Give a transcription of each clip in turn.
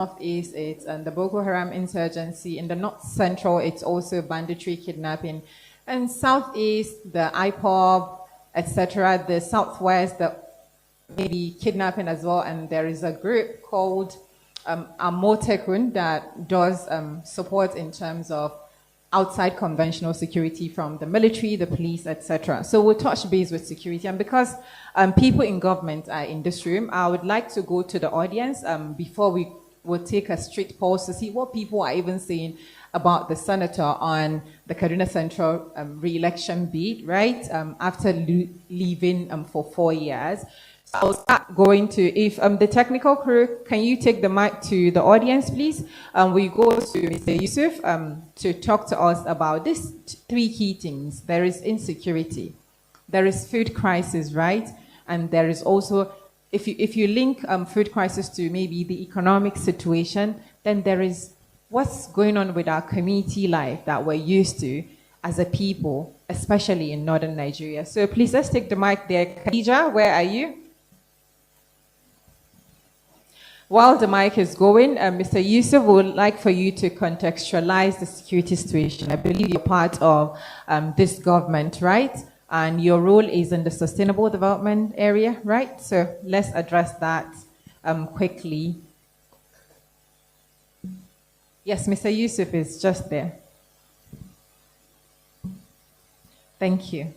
Northeast, it's the Boko Haram insurgency. In the North Central, it's also banditry, kidnapping. And Southeast, the IPOB, etc. The Southwest, the maybe kidnapping as well. And there is a group called Amotekun that does support in terms of outside conventional security from the military, the police, etc. So we'll touch base with security. And because people in government are in this room, I would like to go to the audience before we will take a strict pause to see what people are even saying about the senator on the Kaduna Central re-election bid, right? After leaving for 4 years. So I'll start going to, if the technical crew, can you take the mic to the audience, please? We go to Mr. Yusuf to talk to us about these 3 key things. There is insecurity, there is food crisis, right? And there is also, if you link food crisis to maybe the economic situation, then there is what's going on with our community life that we're used to as a people, especially in northern Nigeria. So please, let's take the mic there. Khadija, where are you? While the mic is going, Mr. Yusuf would like for you to contextualize the security situation. I believe you're part of this government, right? And your role is in the sustainable development area, right? So let's address that quickly. Yes, Mr. Yusuf is just there. Thank you.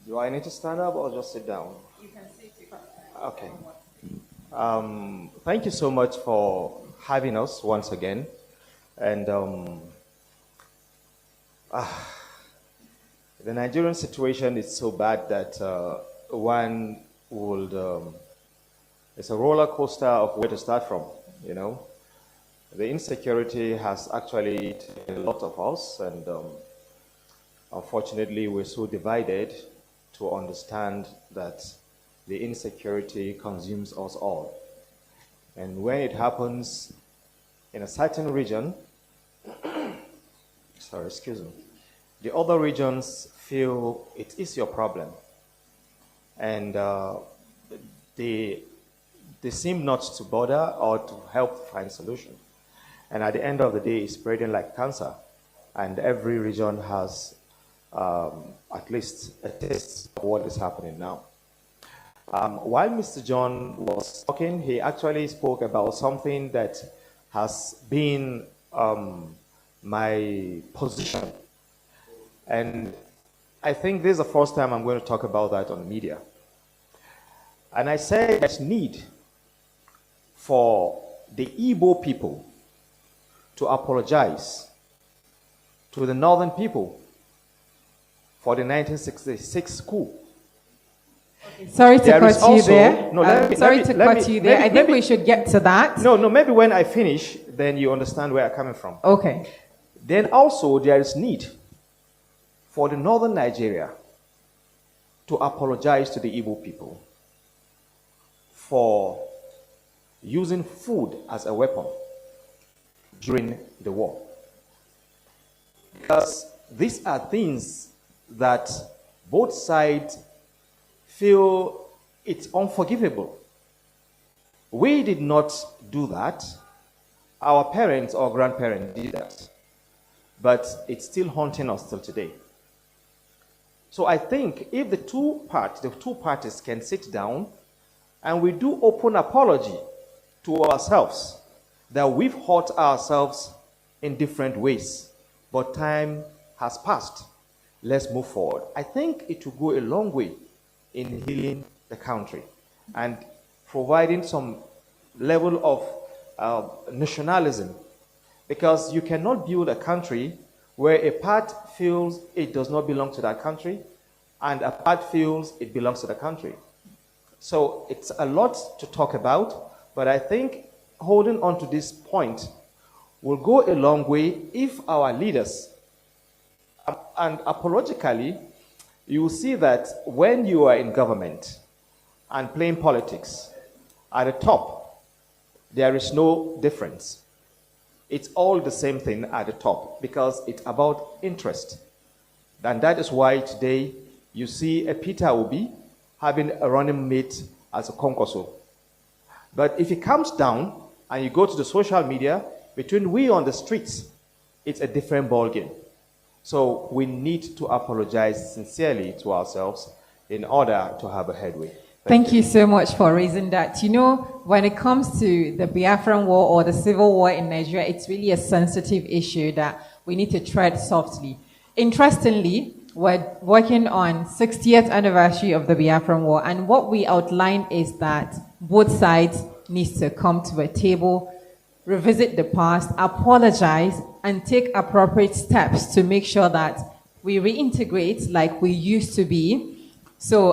Do I need to stand up or just sit down? You can sit. Okay. Thank you so much for having us once again. And the Nigerian situation is so bad that one would, it's a roller coaster of where to start from, you know. The insecurity has actually taken a lot of us, and unfortunately we're so divided to understand that the insecurity consumes us all. And when it happens in a certain region, sorry, excuse me, the other regions feel it is your problem. And they seem not to bother or to help find solution. And at the end of the day, it's spreading like cancer. And every region has at least a taste of what is happening now. While Mr. John was talking, he actually spoke about something that has been my position. And I think this is the first time I'm going to talk about that on the media. And I said there's need for the Igbo people to apologize to the northern people for the 1966 coup. Sorry to cut you there. I think we should get to that. No, maybe when I finish, then you understand where I'm coming from. Okay. Then also there is need for the northern Nigeria to apologize to the Igbo people for using food as a weapon during the war. Because these are things that both sides feel it's unforgivable. We did not do that. Our parents or grandparents did that. But it's still haunting us till today. So I think if the two parties can sit down and we do open apology to ourselves, that we've hurt ourselves in different ways, but time has passed. Let's move forward. I think it will go a long way in healing the country and providing some level of nationalism, because you cannot build a country where a part feels it does not belong to that country and a part feels it belongs to the country. So it's a lot to talk about, but I think holding on to this point will go a long way if our leaders, and apologically, you will see that when you are in government and playing politics, at the top, there is no difference. It's all the same thing at the top because it's about interest. And that is why today you see a Peter Obi having a running mate as a concourse. But if it comes down and you go to the social media, between we on the streets, it's a different ballgame. So we need to apologize sincerely to ourselves in order to have a headway. Thank you so much for raising that. You know, when it comes to the Biafran War or the civil war in Nigeria, it's really a sensitive issue that we need to tread softly. Interestingly, we're working on 60th anniversary of the Biafran War, and what we outline is that both sides need to come to a table, revisit the past, apologize, and take appropriate steps to make sure that we reintegrate like we used to be. So,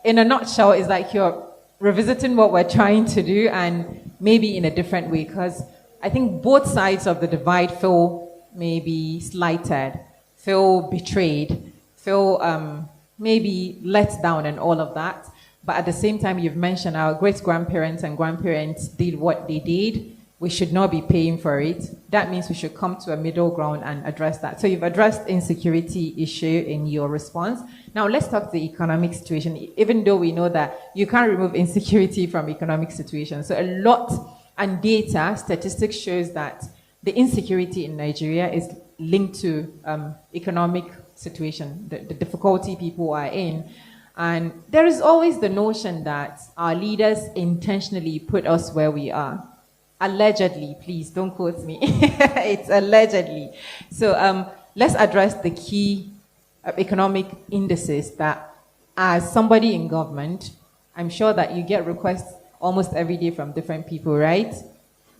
in a nutshell, it's like you're revisiting what we're trying to do and maybe in a different way, because I think both sides of the divide feel maybe slighted, feel betrayed, feel maybe let down and all of that. But at the same time, you've mentioned our great-grandparents and grandparents did what they did. We should not be paying for it. That means we should come to a middle ground and address that. So you've addressed insecurity issue in your response. Now let's talk the economic situation, even though we know that you can't remove insecurity from economic situation. So a lot and data, statistics shows that the insecurity in Nigeria is linked to economic situation, the difficulty people are in. And there is always the notion that our leaders intentionally put us where we are. Allegedly, please don't quote me. It's allegedly. So let's address the key economic indices that, as somebody in government, I'm sure that you get requests almost every day from different people, right?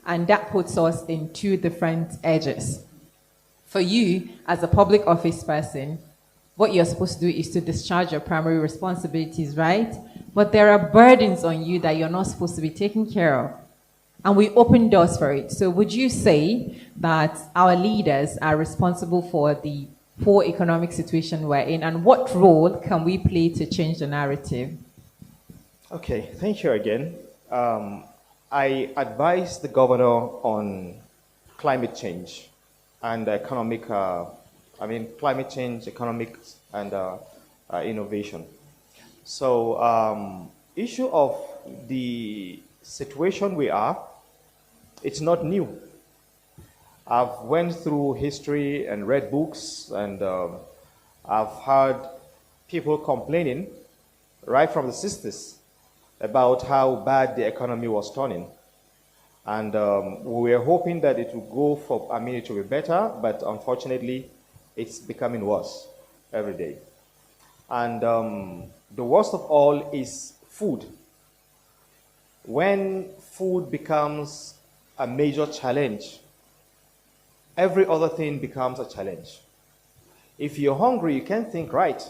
And that puts us in two different edges. For you, as a public office person, what you're supposed to do is to discharge your primary responsibilities, right? But there are burdens on you that you're not supposed to be taking care of. And we open doors for it. So would you say that our leaders are responsible for the poor economic situation we're in, and what role can we play to change the narrative? Okay, thank you again. I advise the governor on climate change and economic, climate change, economics, and innovation. So, issue of the situation we are, it's not new. I've went through history and read books, and I've heard people complaining right from the 60s about how bad the economy was turning. And we were hoping that it would it will be better, but unfortunately, it's becoming worse every day. And the worst of all is food. When food becomes a major challenge, every other thing becomes a challenge. If you're hungry, you can't think right.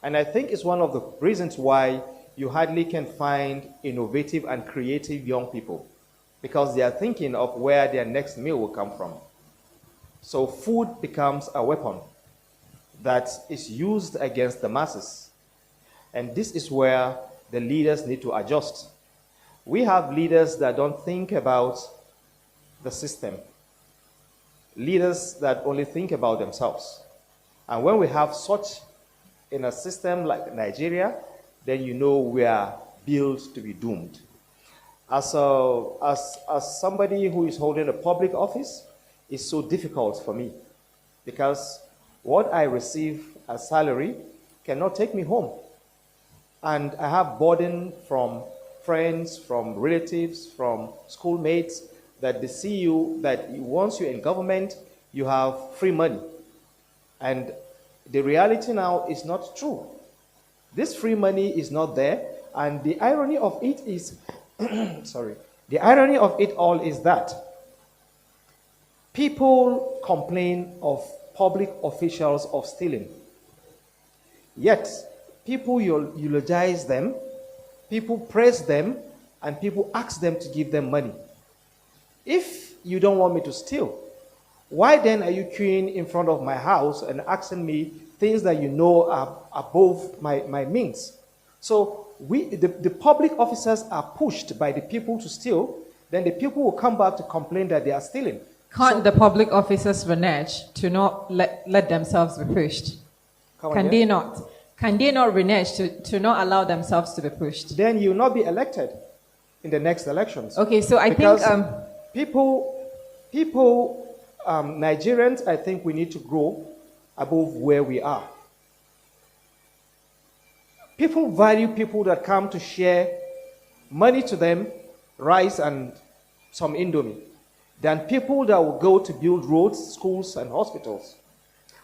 And I think it's one of the reasons why you hardly can find innovative and creative young people, because they are thinking of where their next meal will come from. So food becomes a weapon that is used against the masses. And this is where the leaders need to adjust. We have leaders that don't think about the system. Leaders that only think about themselves. And when we have such in a system like Nigeria, then you know we are built to be doomed. As somebody who is holding a public office, it's so difficult for me, because what I receive as salary cannot take me home. And I have burden from friends, from relatives, from schoolmates, that they see you, that once you're in government, you have free money. And the reality now is not true. This free money is not there, and the irony of it is, the irony of it all is that people complain of public officials of stealing. Yet, people eulogize them, people praise them, and people ask them to give them money. If you don't want me to steal, why then are you queuing in front of my house and asking me things that you know are above my means? So the public officers are pushed by the people to steal, then the people will come back to complain that they are stealing. Can't the public officers renege to not let themselves be pushed? Can they not? Can they not renege to not allow themselves to be pushed? then you will not be elected in the next elections. Okay, so I Because think Nigerians, I think we need to grow above where we are. People value people that come to share money to them, rice and some indomie, than people that will go to build roads, schools, and hospitals.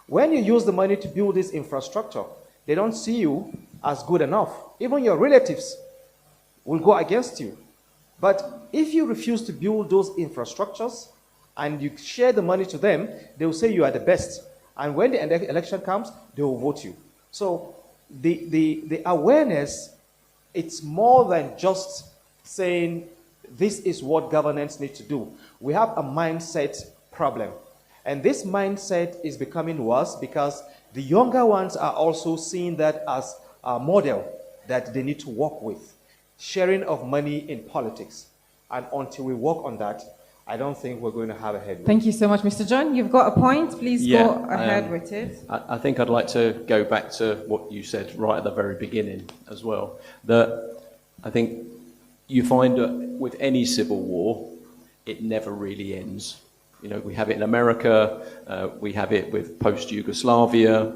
When you use the money to build this infrastructure, they don't see you as good enough. Even your relatives will go against you. But if you refuse to build those infrastructures and you share the money to them, they will say you are the best. And when the election comes, they will vote you. So the awareness, it's more than just saying this is what governance needs to do. We have a mindset problem. And this mindset is becoming worse because the younger ones are also seeing that as a model that they need to work with. Sharing of money in politics. And until we work on that, I don't think we're going to have a headway. Thank you so much, Mr. John. You've got a point. Please go ahead with it. I think I'd like to go back to what you said right at the very beginning as well. That I think you find that with any civil war, it never really ends. You know, we have it in America, we have it with post-Yugoslavia,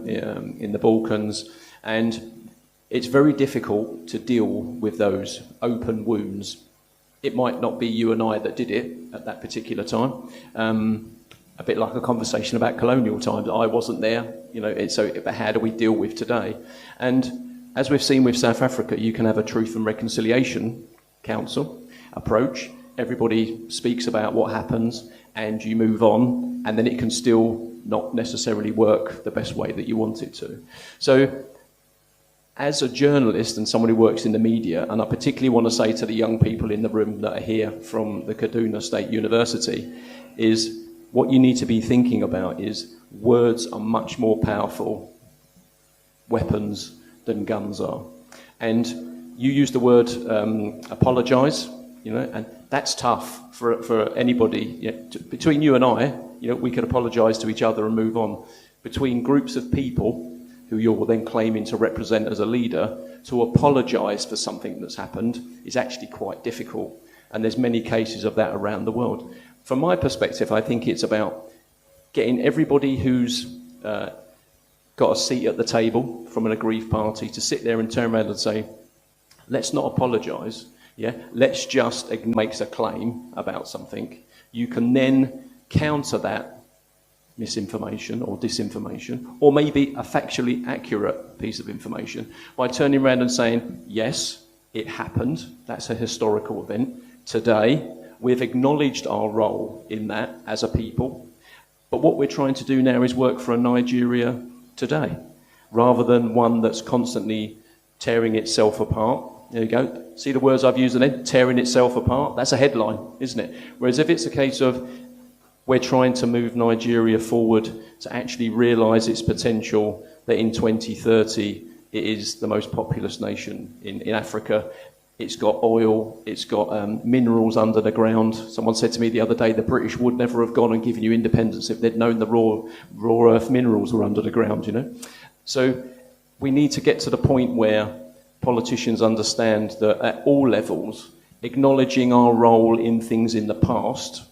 in the Balkans, and it's very difficult to deal with those open wounds. It might not be you and I that did it at that particular time. A bit like a conversation about colonial times. I wasn't there, you know, but how do we deal with today? And as we've seen with South Africa, you can have a Truth and Reconciliation Council approach. Everybody speaks about what happens and you move on, and then it can still not necessarily work the best way that you want it to. So as a journalist and someone who works in the media, and I particularly want to say to the young people in the room that are here from the Kaduna State University, is what you need to be thinking about is words are much more powerful weapons than guns are. And you use the word apologise, you know, and that's tough for anybody. You know, between you and I, you know, we could apologise to each other and move on. Between groups of people who you're then claiming to represent as a leader, to apologise for something that's happened is actually quite difficult. And there's many cases of that around the world. From my perspective, I think it's about getting everybody who's got a seat at the table from an aggrieved party to sit there and turn around and say, let's not apologise, yeah? Let's just make a claim about something. You can then counter that misinformation or disinformation, or maybe a factually accurate piece of information by turning around and saying, yes, it happened, that's a historical event. Today, we've acknowledged our role in that as a people, but what we're trying to do now is work for a Nigeria today, rather than one that's constantly tearing itself apart. There you go. See the words I've used then? Tearing itself apart. That's a headline, isn't it? Whereas if it's a case of we're trying to move Nigeria forward to actually realise its potential, that in 2030 it is the most populous nation in Africa. It's got oil, it's got minerals under the ground. Someone said to me the other day, the British would never have gone and given you independence if they'd known the raw earth minerals were under the ground, you know. So we need to get to the point where politicians understand that at all levels, acknowledging our role in things in the past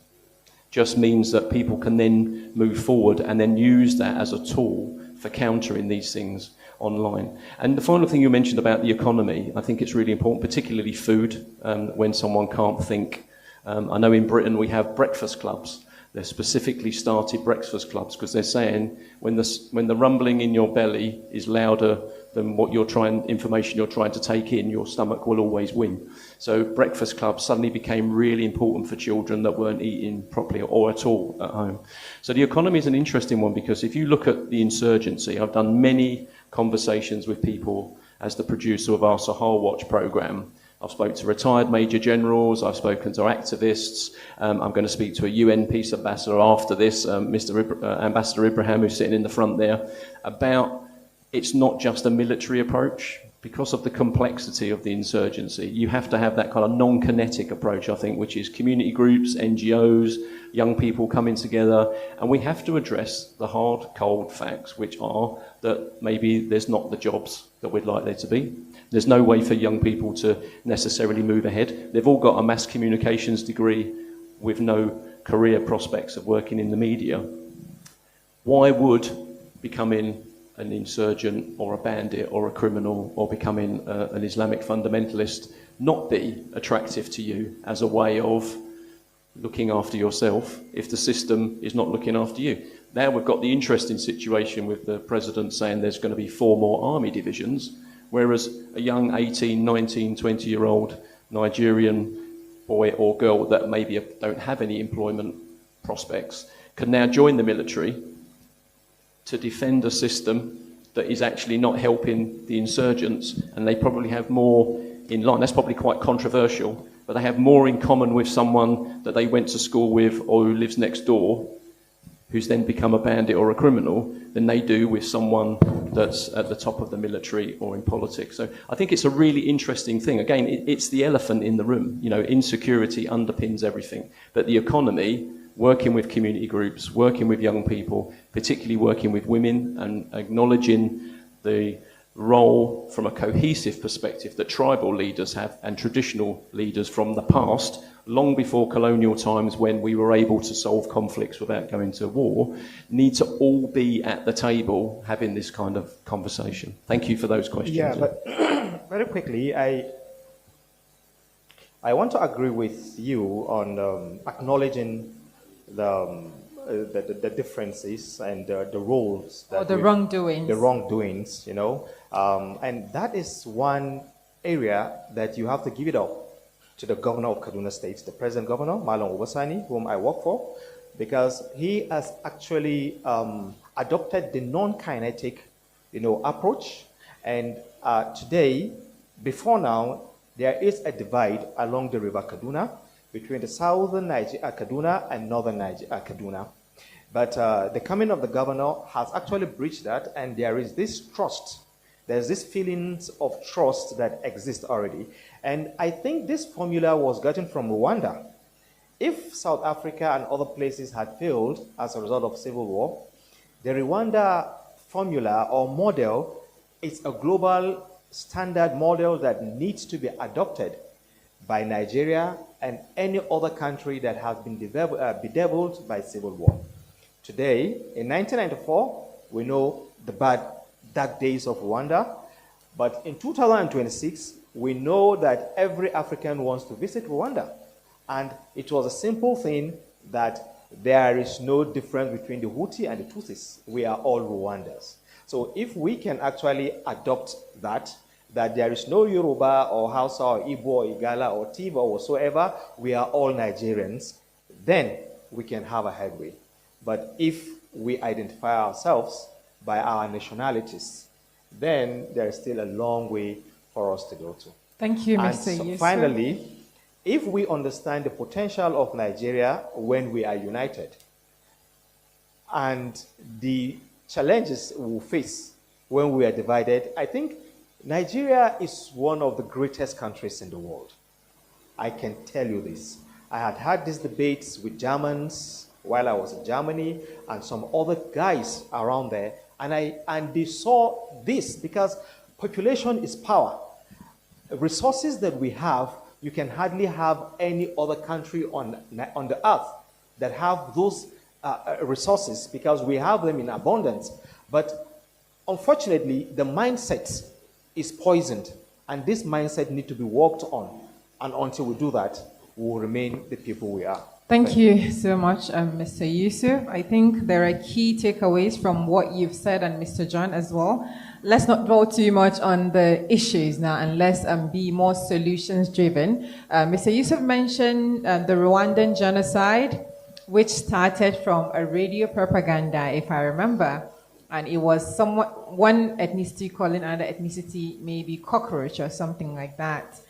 just means that people can then move forward and then use that as a tool for countering these things online. And the final thing you mentioned about the economy, I think it's really important, particularly food, when someone can't think. I know in Britain we have breakfast clubs. They're specifically started breakfast clubs because they're saying when the rumbling in your belly is louder than what information you're trying to take in, your stomach will always win. So breakfast clubs suddenly became really important for children that weren't eating properly or at all at home. So the economy is an interesting one because if you look at the insurgency, I've done many conversations with people as the producer of our Sahel Watch programme. I've spoken to retired major generals, I've spoken to activists, I'm going to speak to a UN peace ambassador after this, Ambassador Ibrahim, who's sitting in the front there, about it's not just a military approach, because of the complexity of the insurgency, you have to have that kind of non-kinetic approach, I think, which is community groups, NGOs, young people coming together, and we have to address the hard, cold facts, which are that maybe there's not the jobs that we'd like there to be. There's no way for young people to necessarily move ahead. They've all got a mass communications degree with no career prospects of working in the media. Why would becoming an insurgent or a bandit or a criminal or becoming an Islamic fundamentalist not be attractive to you as a way of looking after yourself if the system is not looking after you? Now we've got the interesting situation with the president saying there's going to be 4 more army divisions, whereas a young 18, 19, 20-year-old Nigerian boy or girl that maybe don't have any employment prospects can now join the military to defend a system that is actually not helping the insurgents, and they probably have more in line. That's probably quite controversial, but they have more in common with someone that they went to school with or who lives next door, who's then become a bandit or a criminal, than they do with someone that's at the top of the military or in politics. So I think it's a really interesting thing. Again, it's the elephant in the room. You know, insecurity underpins everything, but the economy, working with community groups, working with young people, particularly working with women, and acknowledging the role from a cohesive perspective that tribal leaders have and traditional leaders from the past, long before colonial times when we were able to solve conflicts without going to war, need to all be at the table having this kind of conversation. Thank you for those questions. Yeah, but very quickly, I want to agree with you on acknowledging the differences and the roles that or the wrongdoings. The wrongdoings, you know, and that is one area that you have to give it up to the governor of Kaduna State, the present governor, Malam Obasani, whom I work for, because he has actually adopted the non-kinetic, you know, approach. And today, before now, there is a divide along the river Kaduna between the southern Nigeria Kaduna and northern Nigeria Kaduna. But the coming of the governor has actually breached that, and there is this trust. There's this feelings of trust that exists already. And I think this formula was gotten from Rwanda. If South Africa and other places had failed as a result of civil war, the Rwanda formula or model is a global standard model that needs to be adopted by Nigeria and any other country that has been bedeviled by civil war. Today, in 1994, we know the dark days of Rwanda, but in 2026, we know that every African wants to visit Rwanda. And it was a simple thing that there is no difference between the Hutu and the Tutsis. We are all Rwandans. So if we can actually adopt that there is no Yoruba or Hausa or Igbo or Igala or Tiv or whatsoever, we are all Nigerians, then we can have a headway. But if we identify ourselves by our nationalities, then there is still a long way for us to go to. Thank you, And Mr. Yusuf. Finally, if we understand the potential of Nigeria when we are united and the challenges we will face when we are divided, I think Nigeria is one of the greatest countries in the world. I can tell you this. I had these debates with Germans while I was in Germany and some other guys around there, and they saw this because population is power. Resources that we have, you can hardly have any other country on the earth that have those resources because we have them in abundance. But unfortunately, the mindset is poisoned, and this mindset needs to be worked on. And until we do that, we will remain the people we are. Thank you so much, Mr. Yusuf. I think there are key takeaways from what you've said, and Mr. John as well. Let's not dwell too much on the issues now, and let's be more solutions-driven. Mr. Yusuf mentioned the Rwandan genocide, which started from a radio propaganda, if I remember. And it was one ethnicity calling another ethnicity maybe cockroach or something like that.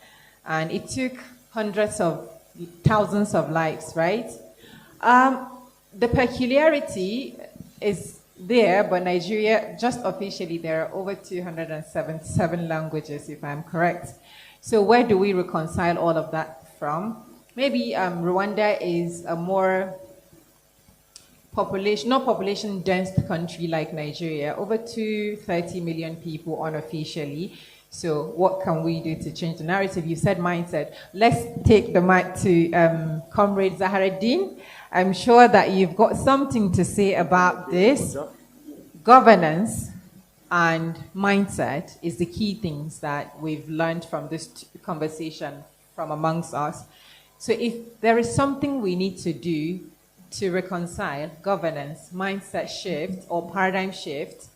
And it took hundreds of thousands of lives, right? The peculiarity is there, but Nigeria, just officially, there are over 277 languages, if I'm correct. So where do we reconcile all of that from? Maybe Rwanda is a more not population dense country like Nigeria, over 230 million people unofficially. So what can we do to change the narrative? You said mindset. Let's take the mic to Comrade Zahareddin. I'm sure that you've got something to say about this. Governance and mindset is the key things that we've learned from this conversation from amongst us. So if there is something we need to do to reconcile governance, mindset shift, or paradigm shift,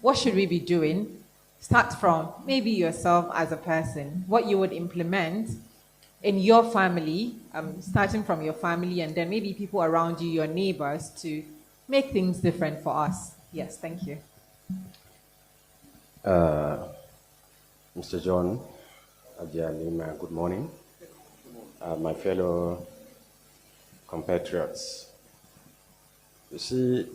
what should we be doing? Start from maybe yourself as a person, what you would implement in your family, starting from your family, and then maybe people around you, your neighbors, to make things different for us. Yes, thank you. Mr. John Ajialima, good morning. My fellow compatriots. You see,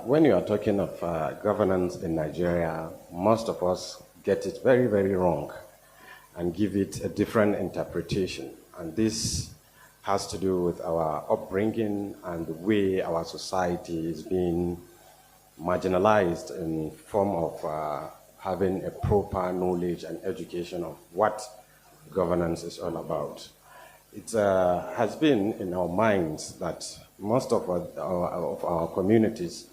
when you are talking of governance in Nigeria, most of us get it very, very wrong and give it a different interpretation. And this has to do with our upbringing and the way our society is being marginalized in form of having a proper knowledge and education of what governance is all about. It has been in our minds that most of our communities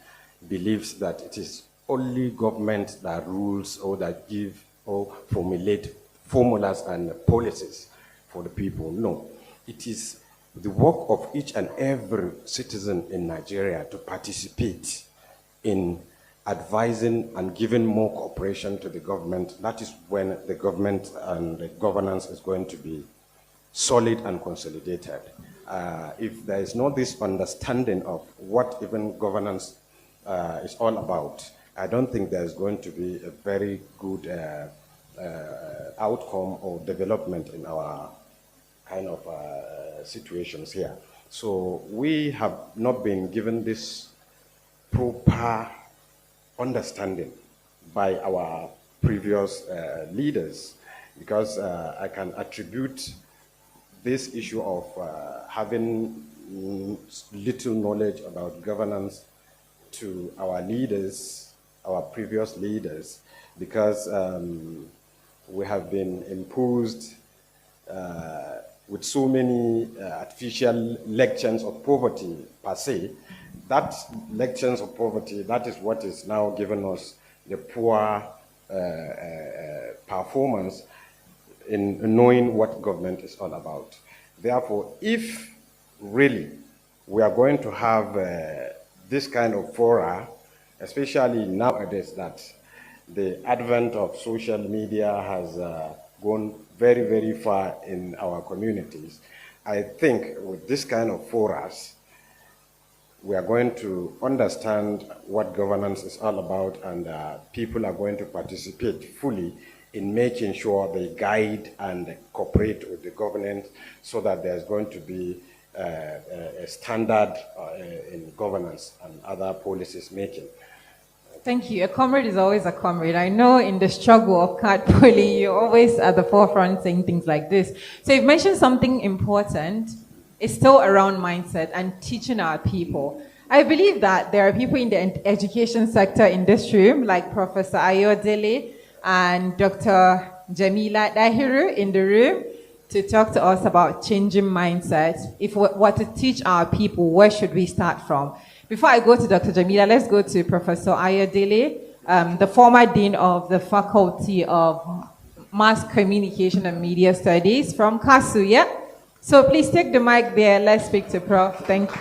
believes that it is only government that rules or that give or formulate formulas and policies for the people. No, it is the work of each and every citizen in Nigeria to participate in advising and giving more cooperation to the government. That is when the government and the governance is going to be solid and consolidated. If there is not this understanding of what even governance is all about, I don't think there's going to be a very good outcome or development in our kind of situations here. So we have not been given this proper understanding by our previous leaders, because I can attribute this issue of having little knowledge about governance to our leaders, our previous leaders, because we have been imposed with so many artificial lections of poverty per se. That lections of poverty, that is what is now giving us the poor performance in knowing what government is all about. Therefore, if really we are going to have this kind of fora, especially nowadays that the advent of social media has gone very, very far in our communities, I think with this kind of forums, we are going to understand what governance is all about, and people are going to participate fully in making sure they guide and cooperate with the government so that there's going to be a standard in governance and other policies making. Thank you. A comrade is always a comrade. I know in the struggle of card pulling, you're always at the forefront saying things like this. So you've mentioned something important. It's still around mindset and teaching our people. I believe that there are people in the education sector in this room, like Professor Ayodele and Dr. Jamila Dahiru in the room, to talk to us about changing mindset. If we were to teach our people, where should we start from? Before I go to Dr. Jamila, let's go to Professor Ayodele, the former Dean of the Faculty of Mass Communication and Media Studies from KASU, yeah? So please take the mic there. Let's speak to Prof. Thank you.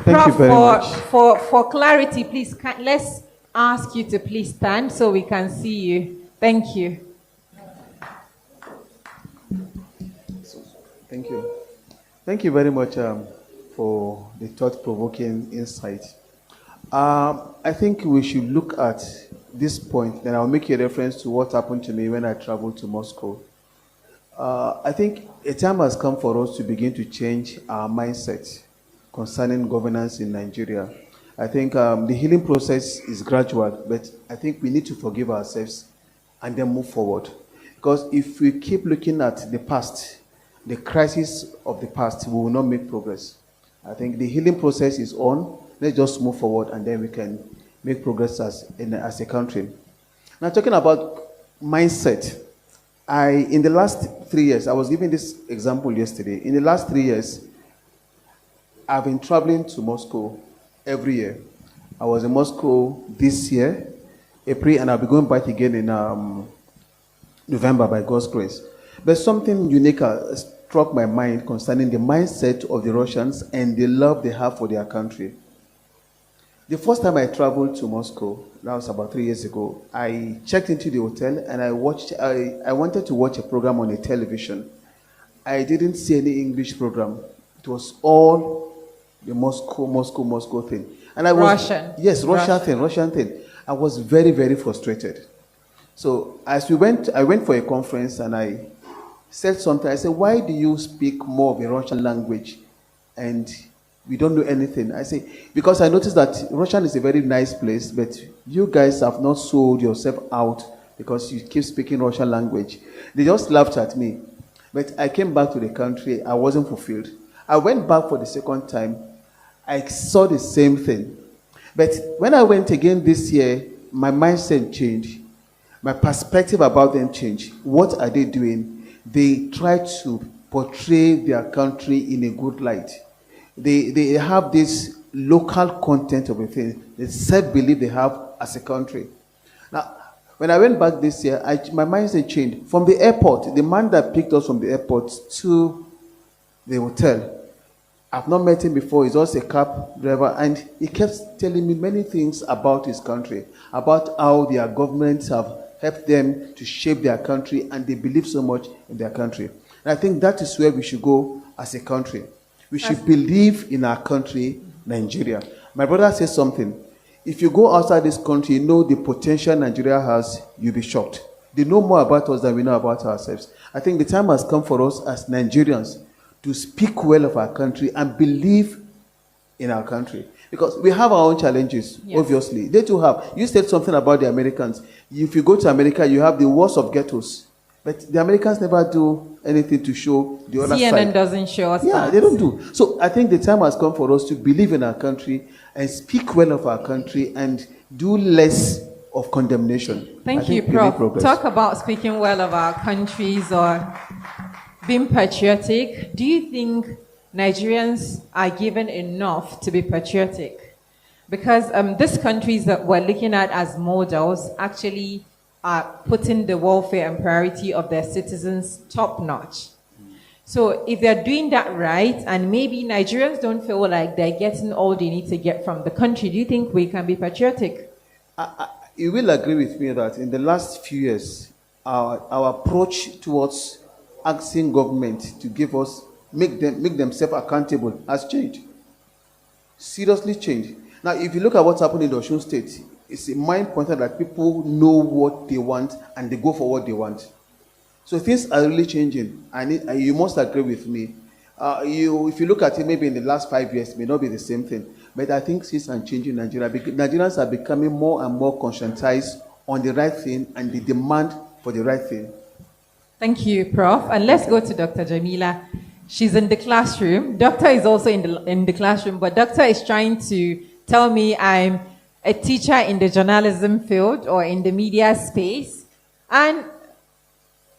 Thank Prof, you very much. For clarity, please, let's ask you to please stand so we can see you. Thank you. Thank you. Thank you very much for the thought-provoking insight. I think we should look at this point, then I'll make a reference to what happened to me when I traveled to Moscow. I think a time has come for us to begin to change our mindset concerning governance in Nigeria. I think the healing process is gradual, but I think we need to forgive ourselves and then move forward. Because if we keep looking at the past, the crisis of the past, we will not make progress. I think the healing process is on. Let's just move forward and then we can make progress as a country. Now, talking about mindset, in the last 3 years, I was giving this example yesterday. In the last 3 years, I've been traveling to Moscow every year. I was in Moscow this year, April, and I'll be going back again in November by God's grace. But something unique struck my mind concerning the mindset of the Russians and the love they have for their country. The first time I traveled to Moscow, that was about 3 years ago, I checked into the hotel and I wanted to watch a program on the television. I didn't see any English program. It was all the Moscow thing. And I was Russian. Yes, Russian thing. I was very, very frustrated. So as I went for a conference and I said something. I said, why do you speak more of a Russian language and we don't know anything? I say, because I noticed that Russian is a very nice place, but you guys have not sold yourself out because you keep speaking Russian language. They just laughed at me. But I came back to the country. I wasn't fulfilled. I went back for the second time. I saw the same thing. But when I went again this year, my mindset changed. My perspective about them changed. What are they doing? They try to portray their country in a good light. They have this local content of a thing, the self-belief they have as a country. Now, when I went back this year, my mindset changed. From the airport, the man that picked us from the airport to the hotel, I've not met him before. He's also a cab driver, and he kept telling me many things about his country, about how their governments have helped them to shape their country, and they believe so much in their country. And I think that is where we should go as a country. We should believe in our country, Nigeria. My brother says something. If you go outside this country, you know the potential Nigeria has, you'll be shocked. They know more about us than we know about ourselves. I think the time has come for us as Nigerians to speak well of our country and believe in our country. Because we have our own challenges, yes. Obviously. They too have. You said something about the Americans. If you go to America, you have the worst of ghettos. But the Americans never do anything to show the other CNN side. Doesn't show us Yeah, that. they don't do. So I think the time has come for us to believe in our country and speak well of our country and do less of condemnation. Thank you, Prof. Talk about speaking well of our countries or being patriotic. Do you think Nigerians are given enough to be patriotic? Because these countries that we're looking at as models actually are putting the welfare and priority of their citizens top notch. So if they're doing that right, and maybe Nigerians don't feel like they're getting all they need to get from the country, do you think we can be patriotic? You will agree with me that in the last few years, our approach towards asking government to give us, make themselves accountable has changed. Seriously changed. Now, if you look at what's happened in the Osun State, it's a mind pointer that people know what they want and they go for what they want. So things are really changing, and you must agree with me. If you look at it, maybe in the last 5 years, it may not be the same thing. But I think things are changing in Nigeria. Nigerians are becoming more and more conscientized on the right thing and the demand for the right thing. Thank you, Prof. And let's go to Dr. Jamila. She's in the classroom. Doctor is also in the classroom, but Doctor is trying to tell me I'm a teacher in the journalism field or in the media space. And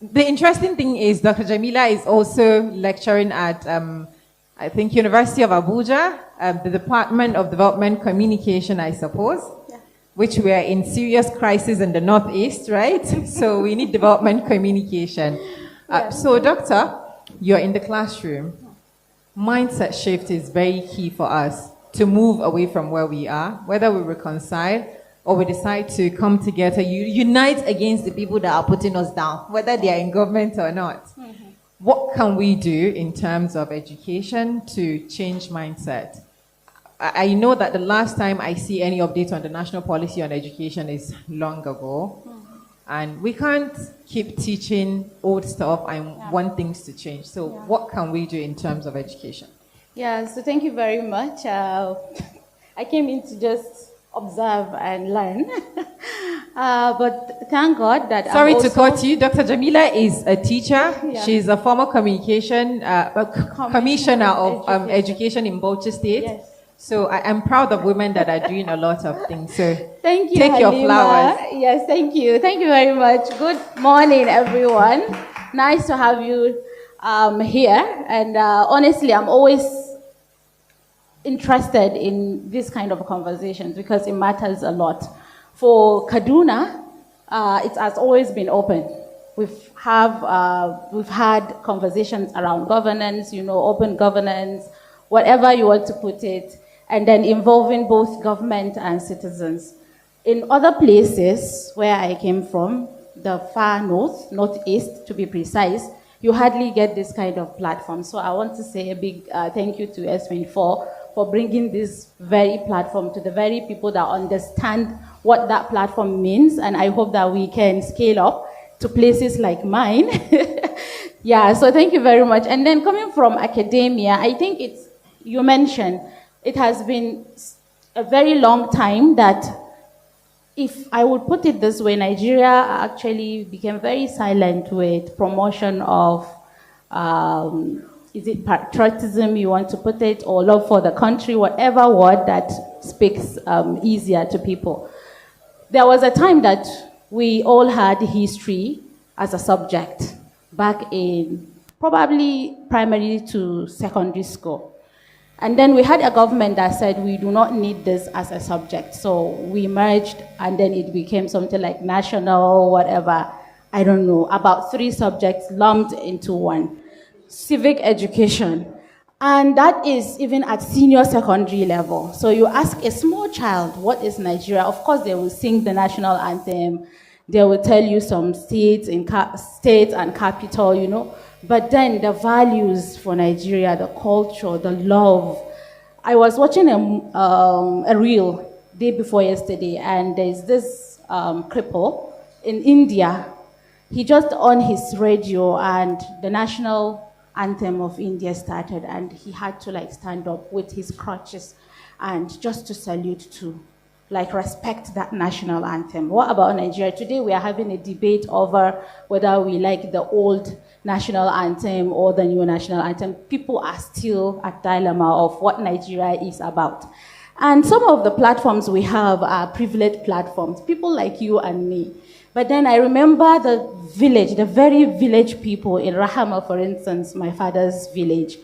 the interesting thing is Dr. Jamila is also lecturing at, I think, University of Abuja, the Department of Development Communication, I suppose, yeah. Which we are in serious crisis in the Northeast, right? So we need development communication. Yeah. So, Doctor, you're in the classroom. Mindset shift is very key for us to move away from where we are, whether we reconcile or we decide to come together, unite against the people that are putting us down, whether they are in government or not. Mm-hmm. What can we do in terms of education to change mindset? I know that the last time I see any update on the national policy on education is long ago. Mm-hmm. And we can't keep teaching old stuff and want things to change. So what can we do in terms of education? Yeah, so thank you very much. I came in to just observe and learn. But thank God that Sorry I'm also, to cut you. Dr. Jamila is a teacher. Yeah. She's a former communication commissioner of education in Bauchi State. Yes. So I'm proud of women that are doing a lot of things. So thank you, take your Halima. flowers. Yes, thank you. Thank you very much. Good morning, everyone. Nice to have you here. And honestly, I'm always interested in this kind of conversations because it matters a lot. For Kaduna, it has always been open. We've had conversations around governance, open governance, whatever you want to put it, and then involving both government and citizens. In other places where I came from, the far north, northeast to be precise, you hardly get this kind of platform. So I want to say a big thank you to S24 for bringing this very platform to the very people that understand what that platform means, and I hope that we can scale up to places like mine. Yeah, so thank you very much. And then coming from academia, I think you mentioned, it has been a very long time that, if I would put it this way, Nigeria actually became very silent with promotion of, is it patriotism you want to put it, or love for the country, whatever word that speaks easier to people. There was a time that we all had history as a subject back in probably primary to secondary school. And then we had a government that said we do not need this as a subject. So we merged, and then it became something like national, whatever, I don't know, about 3 subjects lumped into one. Civic education. And that is even at senior secondary level. So you ask a small child, what is Nigeria? Of course, they will sing the national anthem. They will tell you some states and capital, But then the values for Nigeria, the culture, the love. I was watching a reel day before yesterday, and there's this cripple in India. He just on his radio, and the national anthem of India started, and he had to stand up with his crutches and just to salute to respect that national anthem. What about Nigeria? Today we are having a debate over whether we like the old national anthem or the new national anthem. People are still at dilemma of what Nigeria is about. And some of the platforms we have are privileged platforms, people like you and me. But then I remember the very village people in Rahama, for instance, my father's village.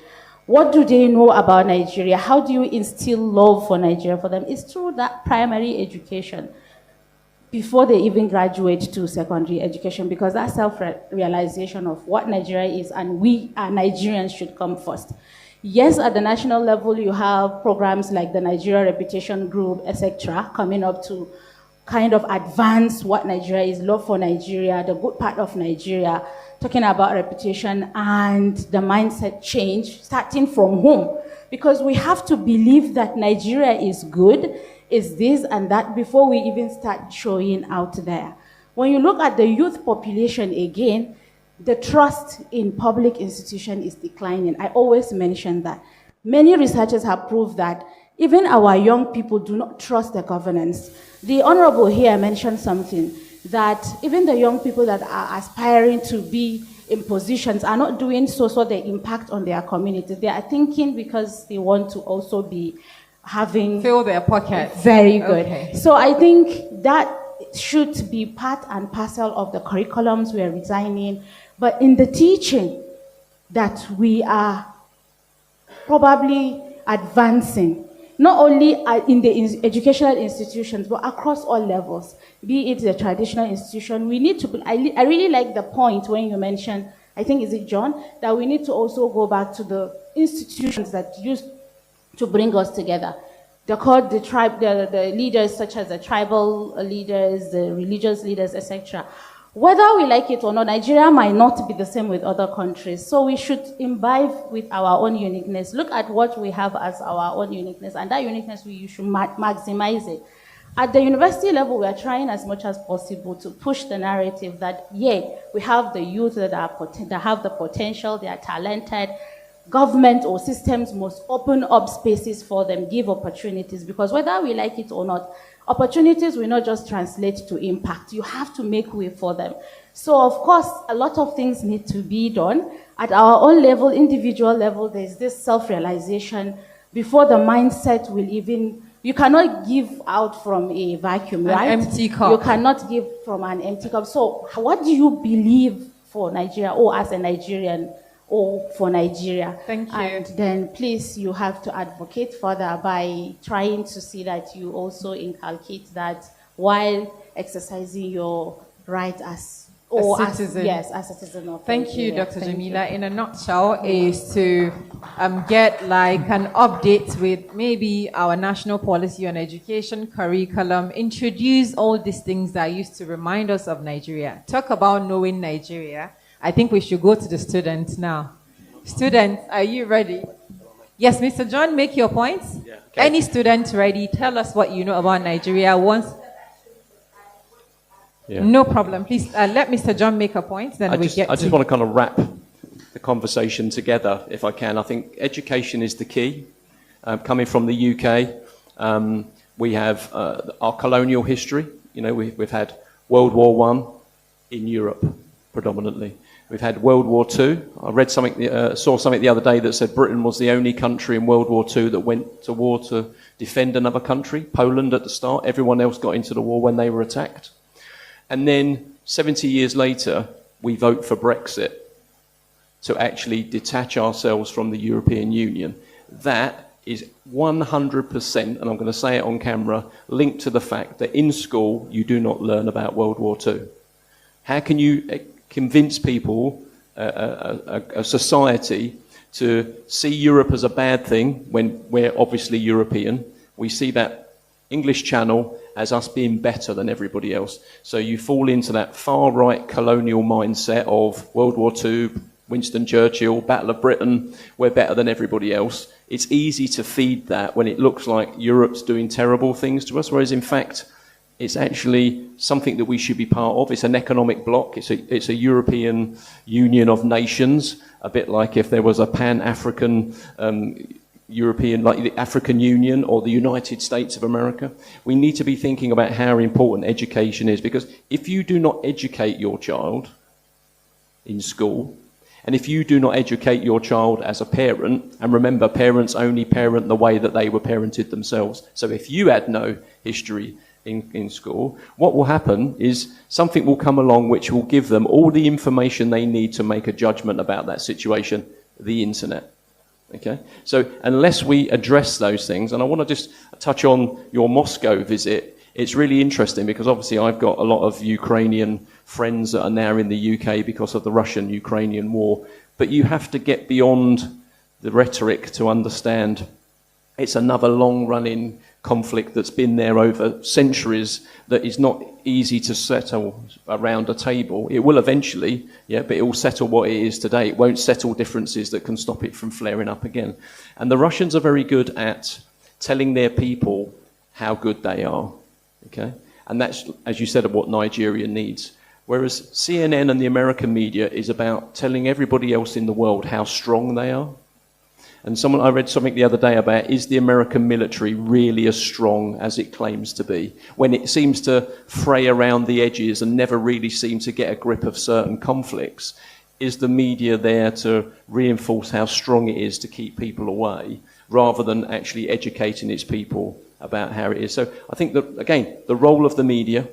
What do they know about Nigeria? How do you instill love for Nigeria for them? It's through that primary education before they even graduate to secondary education, because that self-realization of what Nigeria is and we are Nigerians should come first. Yes, at the national level, you have programs like the Nigeria Reputation Group, etc., coming up to kind of advance what Nigeria is, love for Nigeria, the good part of Nigeria, talking about reputation and the mindset change, starting from home. Because we have to believe that Nigeria is good, is this and that, before we even start showing out there. When you look at the youth population again, the trust in public institutions is declining. I always mention that. Many researchers have proved that even our young people do not trust the governance. The Honorable here mentioned something, that even the young people that are aspiring to be in positions are not doing so the impact on their community. They are thinking because they want to also be having... Fill their pockets. Very good. Okay. So I think that should be part and parcel of the curriculums we are designing, but in the teaching that we are probably advancing, not only in the educational institutions, but across all levels, be it the traditional institution. We need to, I really like the point when you mentioned, I think, is it John, that we need to also go back to the institutions that used to bring us together. The leaders, such as the tribal leaders, the religious leaders, etc. Whether we like it or not, Nigeria might not be the same with other countries. So we should imbibe with our own uniqueness. Look at what we have as our own uniqueness, and that uniqueness, you should maximize it. At the university level, we are trying as much as possible to push the narrative that, yeah, we have the youth that have the potential, they are talented, government or systems must open up spaces for them, give opportunities, because whether we like it or not, opportunities will not just translate to impact. You have to make way for them. So, of course, a lot of things need to be done. At our own level, individual level, there's this self-realization before the mindset will even... You cannot give out from a vacuum, right? An empty cup. You cannot give from an empty cup. So, what do you believe for Nigeria, or as a Nigerian, or for Nigeria? Thank you. And then, please, you have to advocate further by trying to see that you also inculcate that while exercising your right as citizen. Yes, as a citizen of Thank you, Nigeria. Dr. Thank Jamila. In a nutshell, is to get like an update with maybe our national policy on education, curriculum, introduce all these things that used to remind us of Nigeria. Talk about knowing Nigeria. I think we should go to the students now. Students, are you ready? Yes, Mr. John, make your points. Yeah, okay. Any student ready? Tell us what you know about Nigeria once. Yeah. No problem. Please let Mr. John make a point, then I we just get want to kind of wrap the conversation together, if I can. I think education is the key. Coming from the UK, we have our colonial history. You know, we've had World War I in Europe, predominantly. We've had World War II. I read saw something the other day that said Britain was the only country in World War II that went to war to defend another country. Poland at the start. Everyone else got into the war when they were attacked. And then 70 years later, we vote for Brexit to actually detach ourselves from the European Union. That is 100%, and I'm going to say it on camera, linked to the fact that in school you do not learn about World War II. How can you convince people, a society, to see Europe as a bad thing when we're obviously European? We see that English Channel as us being better than everybody else. So you fall into that far-right colonial mindset of World War II, Winston Churchill, Battle of Britain, we're better than everybody else. It's easy to feed that when it looks like Europe's doing terrible things to us, whereas in fact, it's actually something that we should be part of. It's an economic bloc. It's a European Union of nations, a bit like if there was a Pan-African European, like the African Union or the United States of America. We need to be thinking about how important education is, because if you do not educate your child in school, and if you do not educate your child as a parent, and remember, parents only parent the way that they were parented themselves. So if you had no history in school, what will happen is something will come along which will give them all the information they need to make a judgment about that situation, the internet. Okay, so unless we address those things, and I want to just touch on your Moscow visit, it's really interesting because obviously I've got a lot of Ukrainian friends that are now in the UK because of the Russian-Ukrainian war, but you have to get beyond the rhetoric to understand it's another long-running conflict that's been there over centuries that is not easy to settle around a table. It will eventually, yeah, but it will settle what it is today. It won't settle differences that can stop it from flaring up again. And the Russians are very good at telling their people how good they are, okay? And that's, as you said, what Nigeria needs. Whereas CNN and the American media is about telling everybody else in the world how strong they are. And I read something the other day about, is the American military really as strong as it claims to be? When it seems to fray around the edges and never really seem to get a grip of certain conflicts, is the media there to reinforce how strong it is to keep people away, rather than actually educating its people about how it is? So I think that, again, the role of the media,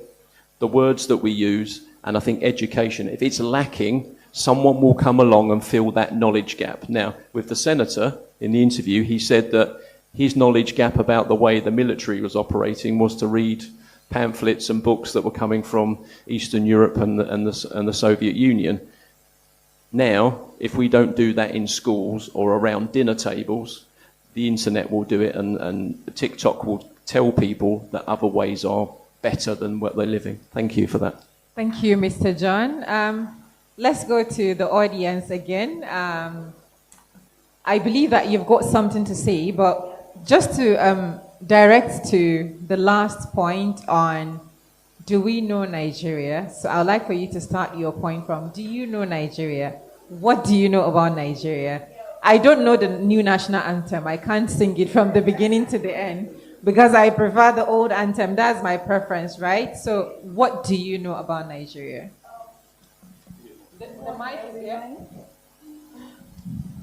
the words that we use, and I think education, if it's lacking, someone will come along and fill that knowledge gap. Now, with the senator, in the interview, he said that his knowledge gap about the way the military was operating was to read pamphlets and books that were coming from Eastern Europe and the Soviet Union. Now, if we don't do that in schools or around dinner tables, the internet will do it, and TikTok will tell people that other ways are better than what they're living. Thank you for that. Thank you, Mr. John. Let's go to the audience again. I believe that you've got something to say, but just to direct to the last point on, do we know Nigeria? So I'd like for you to start your point from, do you know Nigeria? What do you know about Nigeria? I don't know the new national anthem. I can't sing it from the beginning to the end because I prefer the old anthem. That's my preference, right? So, what do you know about Nigeria? The mic is here.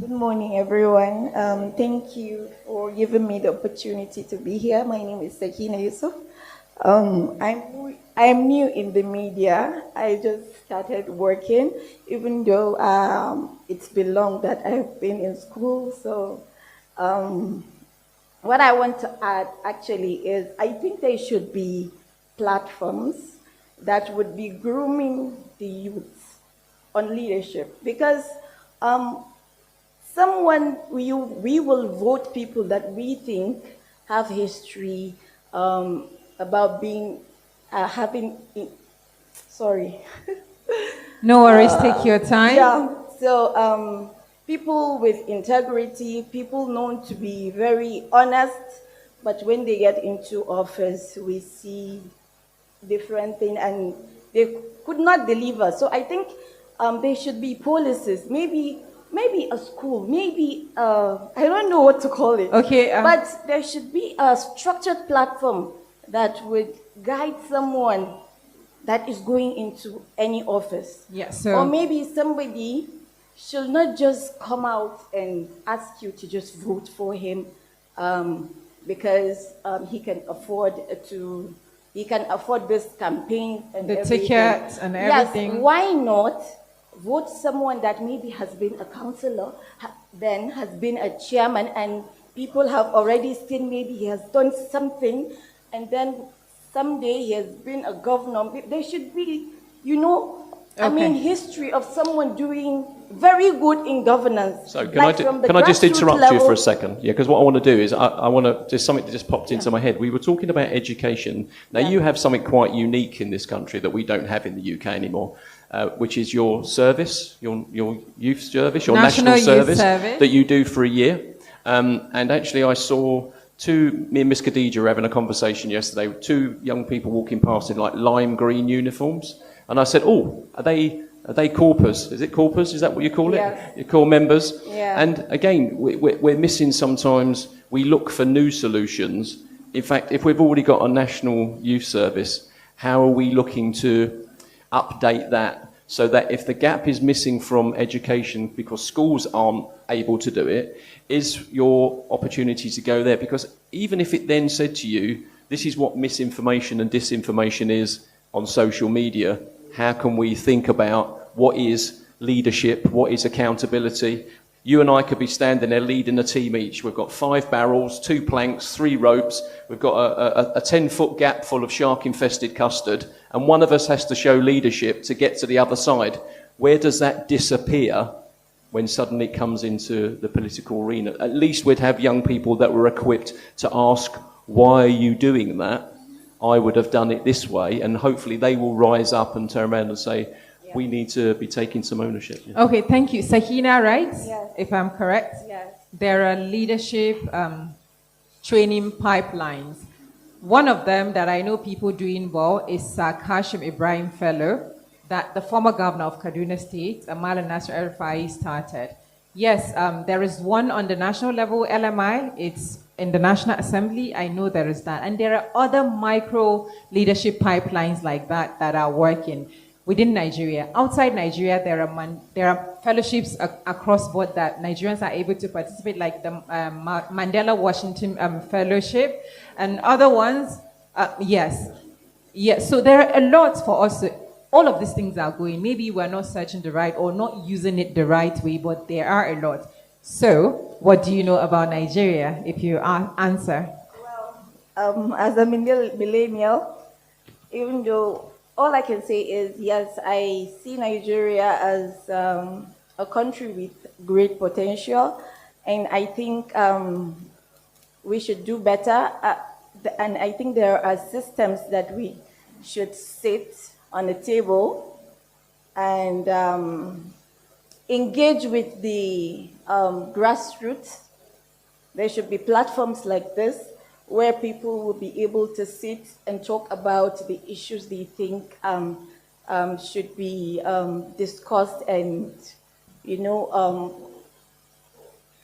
Good morning, everyone. Thank you for giving me the opportunity to be here. My name is Sakina Yusuf. I'm new in the media. I just started working, even though it's been long that I've been in school. So what I want to add actually is I think there should be platforms that would be grooming the youth on leadership, because we will vote people that we think have history about being sorry. No worries, take your time. Yeah, so people with integrity, people known to be very honest, but when they get into office, we see different things and they could not deliver. So I think there should be policies, maybe a school, maybe I don't know what to call it. Okay. But there should be a structured platform that would guide someone that is going into any office. Yeah. So. Or maybe somebody should not just come out and ask you to just vote for him because he can afford this campaign and the everything. tickets and everything. Yes, why not vote someone that maybe has been a councillor, then has been a chairman, and people have already seen maybe he has done something, and then someday he has been a governor. There should be, history of someone doing very good in governance. So can I just interrupt you for a second? Yeah, because what I want to do is I want to, just something that just popped into my head. We were talking about education. Now you have something quite unique in this country that we don't have in the UK anymore, which is your service, your youth service, your national service that you do for a year. And actually I saw me and Miss Khadija were having a conversation yesterday, two young people walking past in like lime green uniforms. And I said, oh, are they corpers? Is it corpers? Is that what you call it? Yes. You call members? Yeah. And again, we're missing sometimes, we look for new solutions. In fact, if we've already got a national youth service, how are we looking to update that so that if the gap is missing from education because schools aren't able to do it, is your opportunity to go there? Because even if it then said to you, this is what misinformation and disinformation is on social media, how can we think about what is leadership, what is accountability? You and I could be standing there leading a team each. We've got 5 barrels, 2 planks, 3 ropes. We've got a 10-foot gap full of shark-infested custard, and one of us has to show leadership to get to the other side. Where does that disappear when suddenly it comes into the political arena? At least we'd have young people that were equipped to ask, why are you doing that? I would have done it this way, and hopefully they will rise up and turn around and say, we need to be taking some ownership. Yeah. Okay, thank you. Sakina, right? Yes. If I'm correct? Yes. There are leadership training pipelines. One of them that I know people doing well is Kashim Ibrahim Fellow, that the former governor of Kaduna State, Amal Nasser El-Rufai, started. Yes, there is one on the national level, LMI. It's in the National Assembly. I know there is that. And there are other micro leadership pipelines like that that are working within Nigeria. Outside Nigeria, there are fellowships across board that Nigerians are able to participate, like the Mandela Washington Fellowship and other ones. Yes. So there are a lot for us to, all of these things are going. Maybe we're not searching the right or not using it the right way, but there are a lot. So, what do you know about Nigeria, if you answer? Well, as a millennial, even though all I can say is, yes, I see Nigeria as a country with great potential, and I think we should do better. And I think there are systems that we should sit on the table and engage with the grassroots. There should be platforms like this where people will be able to sit and talk about the issues they think should be discussed and,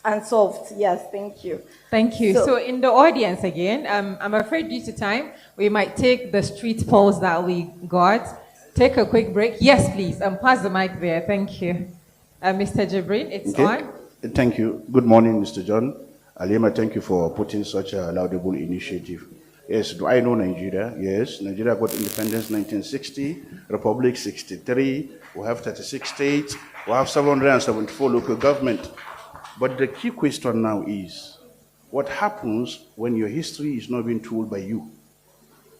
unsolved. Yes, thank you. Thank you. So in the audience again, I'm afraid due to time, we might take the street polls that we got. Take a quick break. Yes, please. Pass the mic there. Thank you. Mr. Jibrin, it's on. Thank you. Good morning, Mr. John. Alima, thank you for putting such a laudable initiative. Yes, do I know Nigeria? Yes, Nigeria got independence 1960, Republic 63, we have 36 states, we have 774 local government. But the key question now is, what happens when your history is not being told by you?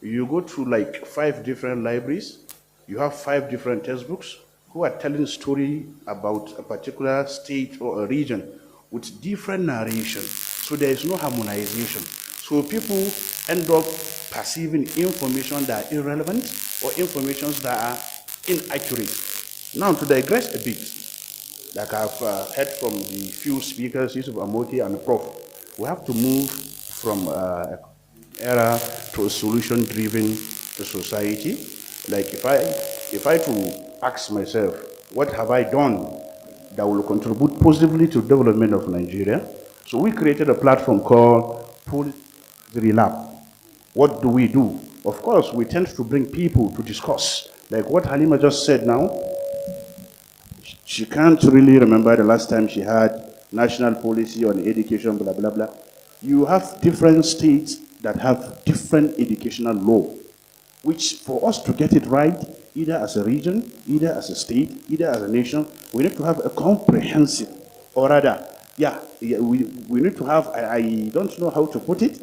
You go to like 5 different libraries, you have 5 different textbooks who are telling story about a particular state or a region with different narration. So there is no harmonization. So people end up perceiving information that are irrelevant or information that are inaccurate. Now to digress a bit, like I've heard from the few speakers, Yusuf Amoki and Prof, we have to move from era to a solution-driven society. Like if I to ask myself, what have I done that will contribute positively to the development of Nigeria? So we created a platform called Policy Lab. What do we do? Of course, we tend to bring people to discuss. Like what Halima just said now, she can't really remember the last time she had national policy on education, blah, blah, blah. You have different states that have different educational law, which for us to get it right, either as a region, either as a state, either as a nation, we need to have a comprehensive, or rather, we need to have, I don't know how to put it,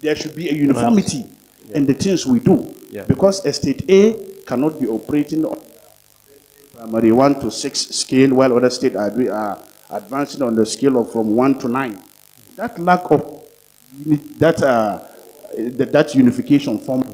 there should be a uniformity in the things we do. Because a state A cannot be operating on primary 1 to 6 scale, while other states are advancing on the scale of from 1 to 9. That lack of that unification form.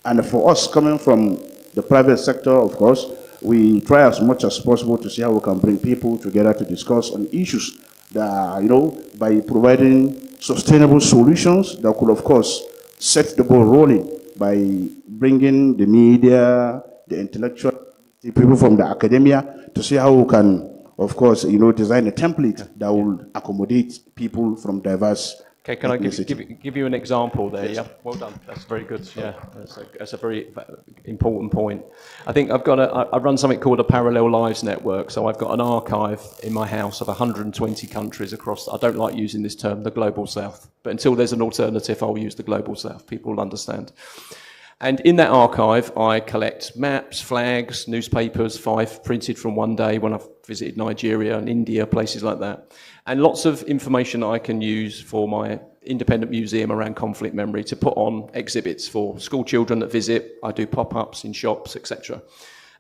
And for us, coming from the private sector, of course, we try as much as possible to see how we can bring people together to discuss on issues that, by providing sustainable solutions that could, of course, set the ball rolling by bringing the media, the intellectual, the people from the academia to see how we can, of course, design a template that will accommodate people from diverse. Okay, can I give you an example there? Yeah, well done. That's very good. Yeah, that's a very important point. I think I run something called a Parallel Lives Network. So I've got an archive in my house of 120 countries across, I don't like using this term, the Global South. But until there's an alternative, I'll use the Global South. People will understand. And in that archive, I collect maps, flags, newspapers, 5 printed from one day when I've visited Nigeria and India, places like that. And lots of information that I can use for my independent museum around conflict memory to put on exhibits for school children that visit. I do pop-ups in shops, etc.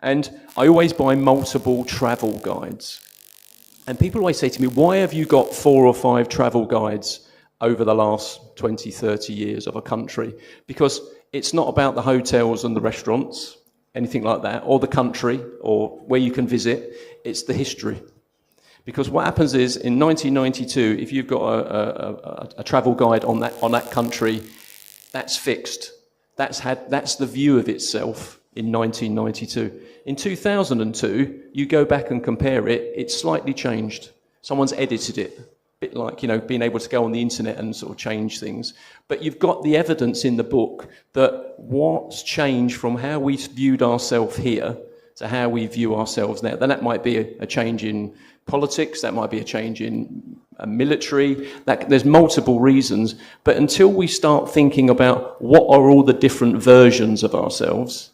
And I always buy multiple travel guides. And people always say to me, why have you got 4 or 5 travel guides over the last 20, 30 years of a country? Because it's not about the hotels and the restaurants, anything like that, or the country, or where you can visit. It's the history. Because what happens is, in 1992, if you've got a travel guide on that country, that's fixed. That's the view of itself in 1992. In 2002, you go back and compare it, it's slightly changed. Someone's edited it. A bit like, being able to go on the internet and sort of change things. But you've got the evidence in the book that what's changed from how we viewed ourselves here to how we view ourselves now. Then that might be a change in politics, that might be a change in military, there's multiple reasons. But until we start thinking about what are all the different versions of ourselves,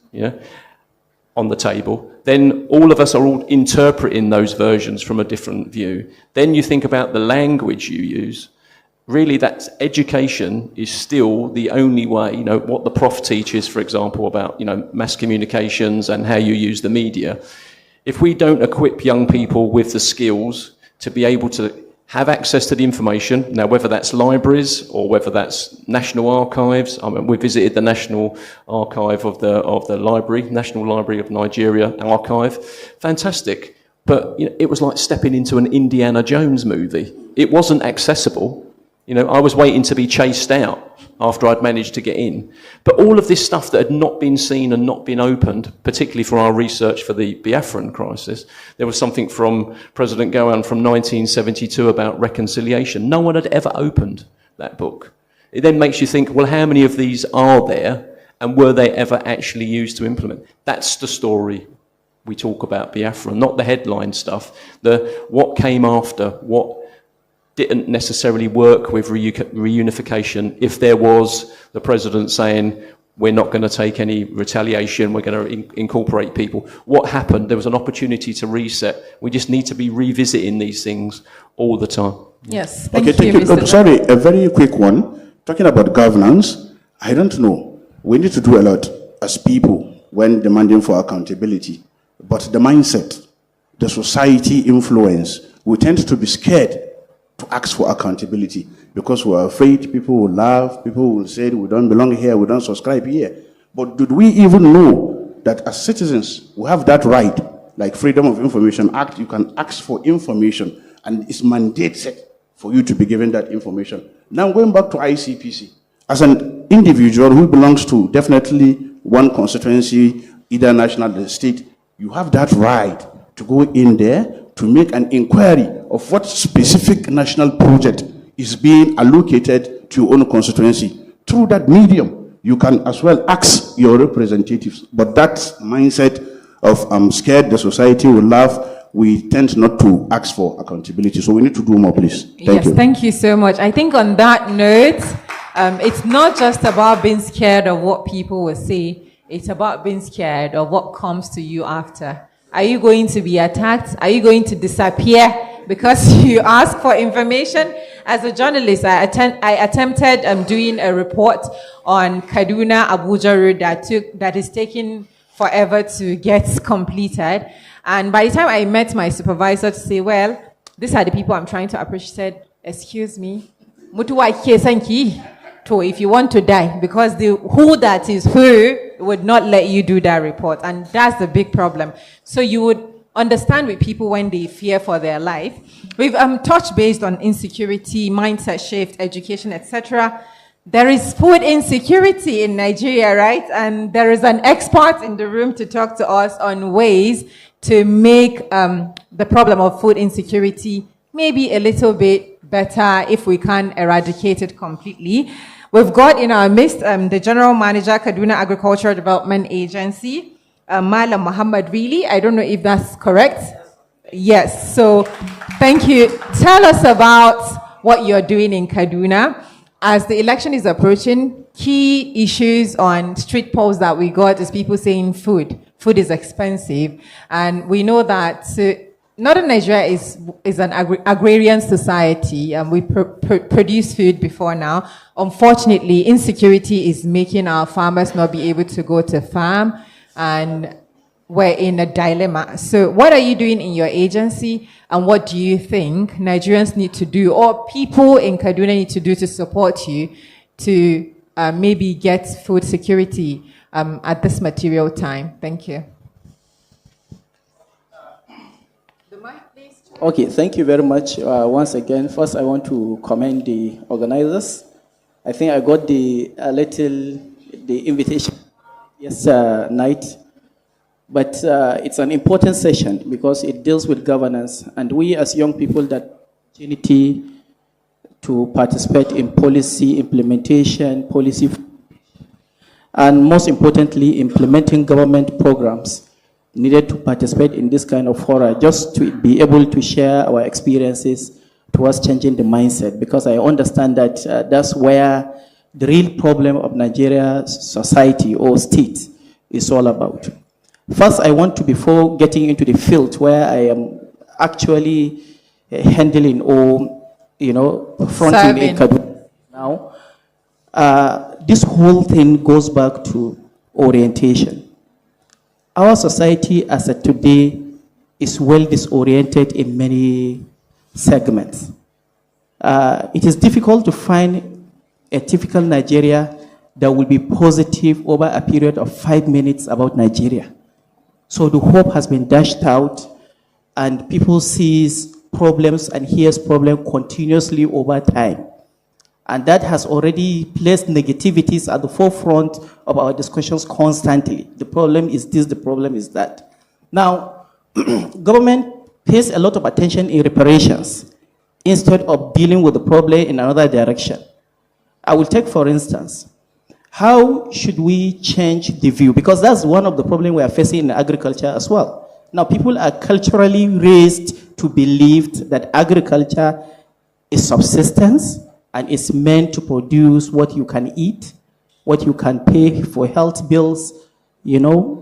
on the table, then all of us are all interpreting those versions from a different view. Then you think about the language you use. Really, that education is still the only way, what the prof teaches, for example, about, mass communications and how you use the media. If we don't equip young people with the skills to be able to have access to the information, now whether that's libraries or whether that's national archives. We visited the National Archive of the Library, National Library of Nigeria archive. Fantastic. But it was like stepping into an Indiana Jones movie. It wasn't accessible. You know, I was waiting to be chased out after I'd managed to get in. But all of this stuff that had not been seen and not been opened, particularly for our research for the Biafran crisis, there was something from President Gowon from 1972 about reconciliation. No one had ever opened that book. It then makes you think, well, how many of these are there, and were they ever actually used to implement? That's the story we talk about Biafra, not the headline stuff. What came after, what didn't necessarily work with reunification. If there was the president saying, we're not going to take any retaliation, we're going to incorporate people. What happened? There was an opportunity to reset. We just need to be revisiting these things all the time. Yes, thank you, Mr. Sorry, a very quick one. Talking about governance, I don't know. We need to do a lot as people when demanding for accountability. But the mindset, the society influence, we tend to be scared to ask for accountability because we're afraid people will laugh, people will say we don't belong here, we don't subscribe here. But did we even know that as citizens we have that right, like Freedom of Information Act, you can ask for information and it's mandated for you to be given that information. Now going back to ICPC, as an individual who belongs to definitely one constituency, either national or state, you have that right to go in there to make an inquiry of what specific national project is being allocated to your own constituency. Through that medium, you can as well ask your representatives. But that mindset of I'm scared the society will laugh, we tend not to ask for accountability. So we need to do more, please. Thank you. Thank you so much. I think on that note, it's not just about being scared of what people will say. It's about being scared of what comes to you after. Are you going to be attacked? Are you going to disappear because you ask for information? As a journalist, I attempted doing a report on Kaduna-Abuja road that is taking forever to get completed. And by the time I met my supervisor to say, well, these are the people I'm trying to approach, she said, excuse me, if you want to die, because the who that is who would not let you do that report. And that's the big problem. So you would understand with people when they fear for their life. We've touched based on insecurity, mindset shift, education, etc. There is food insecurity in Nigeria, right? And there is an expert in the room to talk to us on ways to make the problem of food insecurity maybe a little bit better if we can eradicate it completely. We've got in our midst the General Manager, Kaduna Agricultural Development Agency, Malam Muhammad Really. I don't know if that's correct. Yes, so thank you. Tell us about what you're doing in Kaduna. As the election is approaching, key issues on street polls that we got is people saying food. Food is expensive. And we know that Northern Nigeria is an agrarian society. We produce food before now. Unfortunately, insecurity is making our farmers not be able to go to farm, and we're in a dilemma. So what are you doing in your agency, and what do you think Nigerians need to do, or people in Kaduna need to do to support you to maybe get food security at this material time? Thank you. Okay, thank you very much. Once again, first I want to commend the organizers. I think I got the invitation yesterday night, but it's an important session because it deals with governance, and we as young people that opportunity to participate in policy implementation, and most importantly, implementing government programs needed to participate in this kind of fora, just to be able to share our experiences towards changing the mindset, because I understand that that's where the real problem of Nigeria's society or state is all about. First, I want to, before getting into the field where I am actually handling or, fronting in Kaduna now, this whole thing goes back to orientation. Our society as of today is well disoriented in many segments. It is difficult to find a typical Nigeria that will be positive over a period of 5 minutes about Nigeria. So the hope has been dashed out, and people sees problems and hears problems continuously over time. And that has already placed negativities at the forefront of our discussions constantly. The problem is this, the problem is that. Now, government pays a lot of attention in reparations instead of dealing with the problem in another direction. I will take, for instance, how should we change the view? Because that's one of the problems we are facing in agriculture as well. Now, people are culturally raised to believe that agriculture is subsistence and is meant to produce what you can eat, what you can pay for health bills, you know.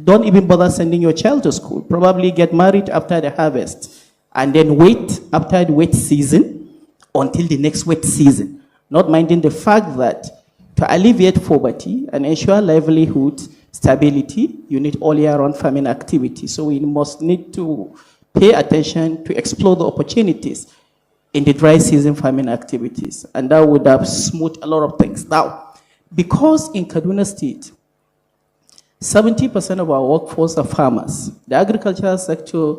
Don't even bother sending your child to school. Probably get married after the harvest and then wait after the wet season until the next wet season. Not minding the fact that to alleviate poverty and ensure livelihood stability, you need all year-round farming activity. So we must need to pay attention to explore the opportunities in the dry season farming activities. And that would have smoothed a lot of things. Now, because in Kaduna State, 70% of our workforce are farmers, the agricultural sector,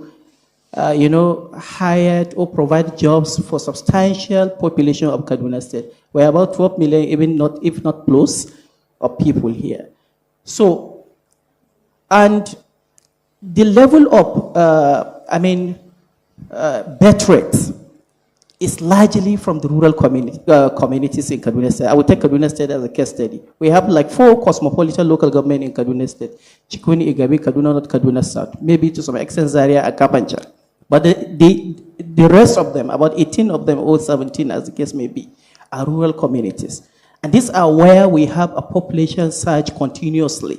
hired or provide jobs for substantial population of Kaduna State. We're about 12 million, if not close, of people here. So, and the level of, birth rate is largely from the rural communities in Kaduna State. I will take Kaduna State as a case study. We have like 4 cosmopolitan local government in Kaduna State: Chikuni, Igabi, Kaduna North, Kaduna South, maybe to some extent Zaria and Kapanchar. But the rest of them, about 18 of them or 17 as the case may be, are rural communities. And these are where we have a population surge continuously.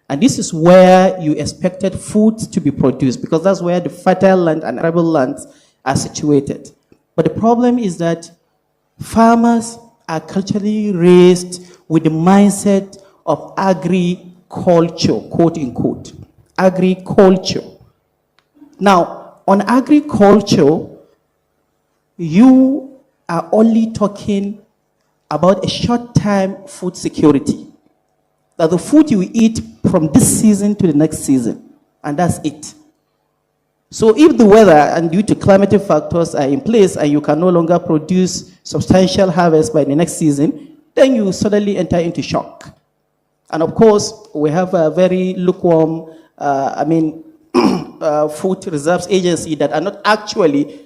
And this is where you expected food to be produced, because that's where the fertile land and arable lands are situated. But the problem is that farmers are culturally raised with the mindset of agriculture, quote unquote, agriculture. Now, on agriculture, you are only talking about a short-term food security. That the food you eat from this season to the next season, and that's it. So if the weather and due to climatic factors are in place and you can no longer produce substantial harvest by the next season, then you suddenly enter into shock. And of course, we have a very lukewarm, food reserves agency that are not actually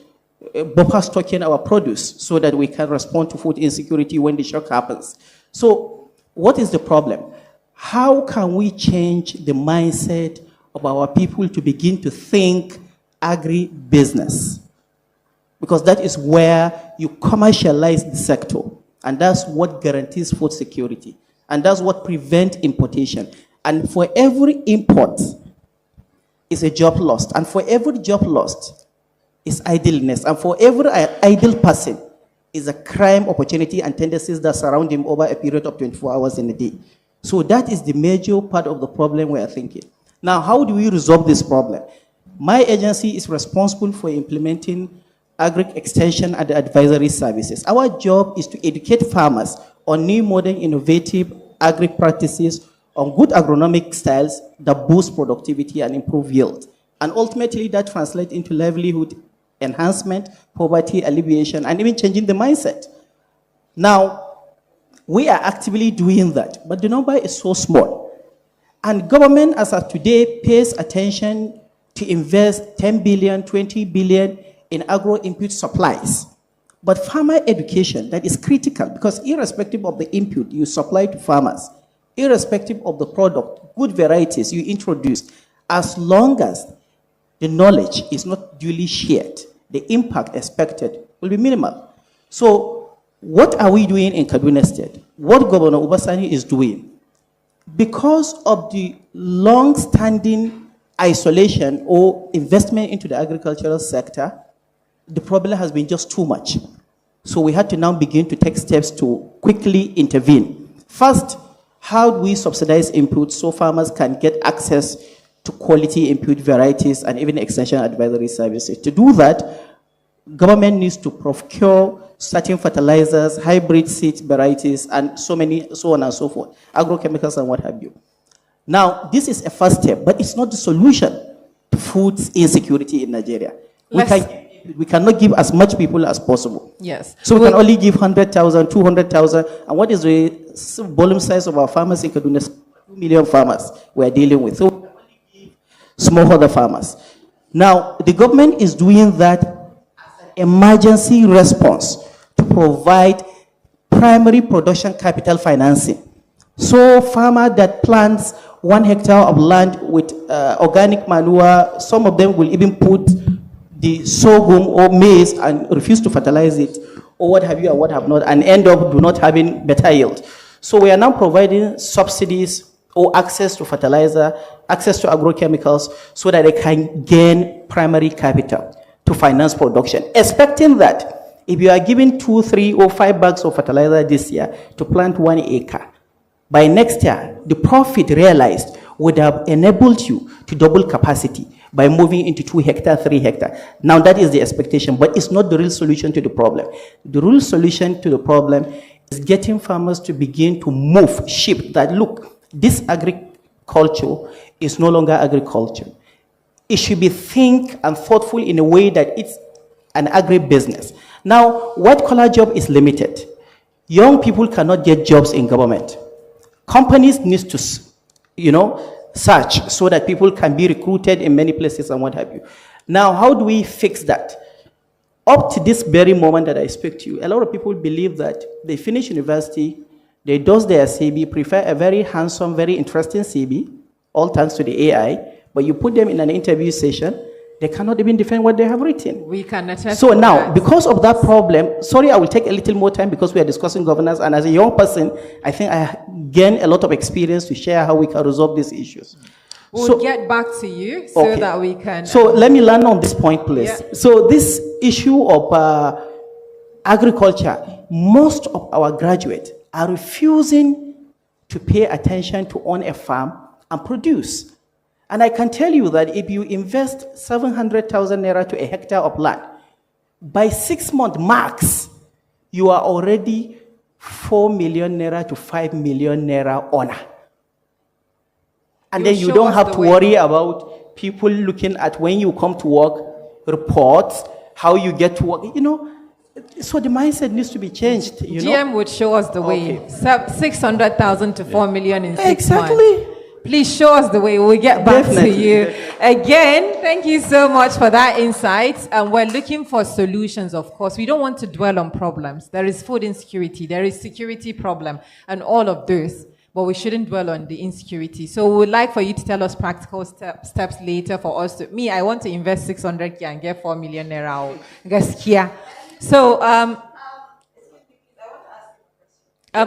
buffer stocking our produce so that we can respond to food insecurity when the shock happens. So what is the problem? How can we change the mindset of our people to begin to think agribusiness? Because that is where you commercialize the sector, and that's what guarantees food security, and that's what prevents importation. And for every import is a job lost, and for every job lost is idleness, and for every idle person is a crime opportunity and tendencies that surround him over a period of 24 hours in a day. So that is the major part of the problem we are thinking. Now, how do we resolve this problem? My agency is responsible for implementing agri-extension and advisory services. Our job is to educate farmers on new modern innovative agri-practices, on good agronomic styles that boost productivity and improve yield. And ultimately that translates into livelihood enhancement, poverty alleviation, and even changing the mindset. Now, we are actively doing that, but the number is so small. And government as of today pays attention to invest 10 billion, 20 billion in agro-input supplies. But farmer education, that is critical, because irrespective of the input you supply to farmers, irrespective of the product, good varieties you introduce, as long as the knowledge is not duly shared, the impact expected will be minimal. So what are we doing in Kaduna State? What Governor Ubasani is doing, because of the long-standing isolation or investment into the agricultural sector, the problem has been just too much. So we had to now begin to take steps to quickly intervene. First, how do we subsidize inputs so farmers can get access to quality input varieties and even extension advisory services? To do that, government needs to procure certain fertilizers, hybrid seed varieties, and so on and so forth, agrochemicals and what have you. Now, this is a first step, but it's not the solution to food insecurity in Nigeria. We can give we cannot give as much people as possible. Yes. So we can only give 100,000, 200,000. And what is the volume size of our farmers in Kaduna? 2 million farmers we are dealing with. So we can only give smallholder farmers. Now, the government is doing that as an emergency response to provide primary production capital financing. So farmer that plants 1 hectare of land with organic manure, some of them will even put the sorghum or maize and refuse to fertilize it, or what have you or what have not, and end up do not having better yield. So we are now providing subsidies or access to fertilizer, access to agrochemicals, so that they can gain primary capital to finance production, expecting that if you are given 2, 3, or 5 bags of fertilizer this year to plant 1 acre, by next year, the profit realized would have enabled you to double capacity by moving into 2 hectare, 3 hectare. Now that is the expectation, but it's not the real solution to the problem. The real solution to the problem is getting farmers to begin to move, shift that, look, this agriculture is no longer agriculture. It should be think and thoughtful in a way that it's an agribusiness. Now, white-collar job is limited. Young people cannot get jobs in government. Companies need to, search so that people can be recruited in many places and what have you. Now, how do we fix that? Up to this very moment that I speak to you, a lot of people believe that they finish university, they do their CV, prefer a very handsome, very interesting CV, all thanks to the AI, but you put them in an interview session, they cannot even defend what they have written. We can attest So to now, that. because of that problem, sorry, I will take a little more time because we are discussing governance, and as a young person, I think I gain a lot of experience to share how we can resolve these issues. We'll get back to you so Okay. that we can... So let me land on this point, please. Yeah. So this issue of agriculture, most of our graduates are refusing to pay attention to own a farm and produce. And I can tell you that if you invest 700,000 naira to a hectare of land, by 6 months max, you are already 4 million naira to 5 million naira owner. And then you don't have to worry about people looking at when you come to work, reports, how you get to work. So the mindset needs to be changed. GM would show us the way. Okay. 600,000 to 4 million in 6 months. Exactly. Please show us the way. We'll get back Definitely. to you. Again, thank you so much for that insight. And we're looking for solutions, of course. We don't want to dwell on problems. There is food insecurity. There is security problem and all of those. But we shouldn't dwell on the insecurity. So we would like for you to tell us practical steps later for us to... I want to invest 600K and get 4 million naira. So,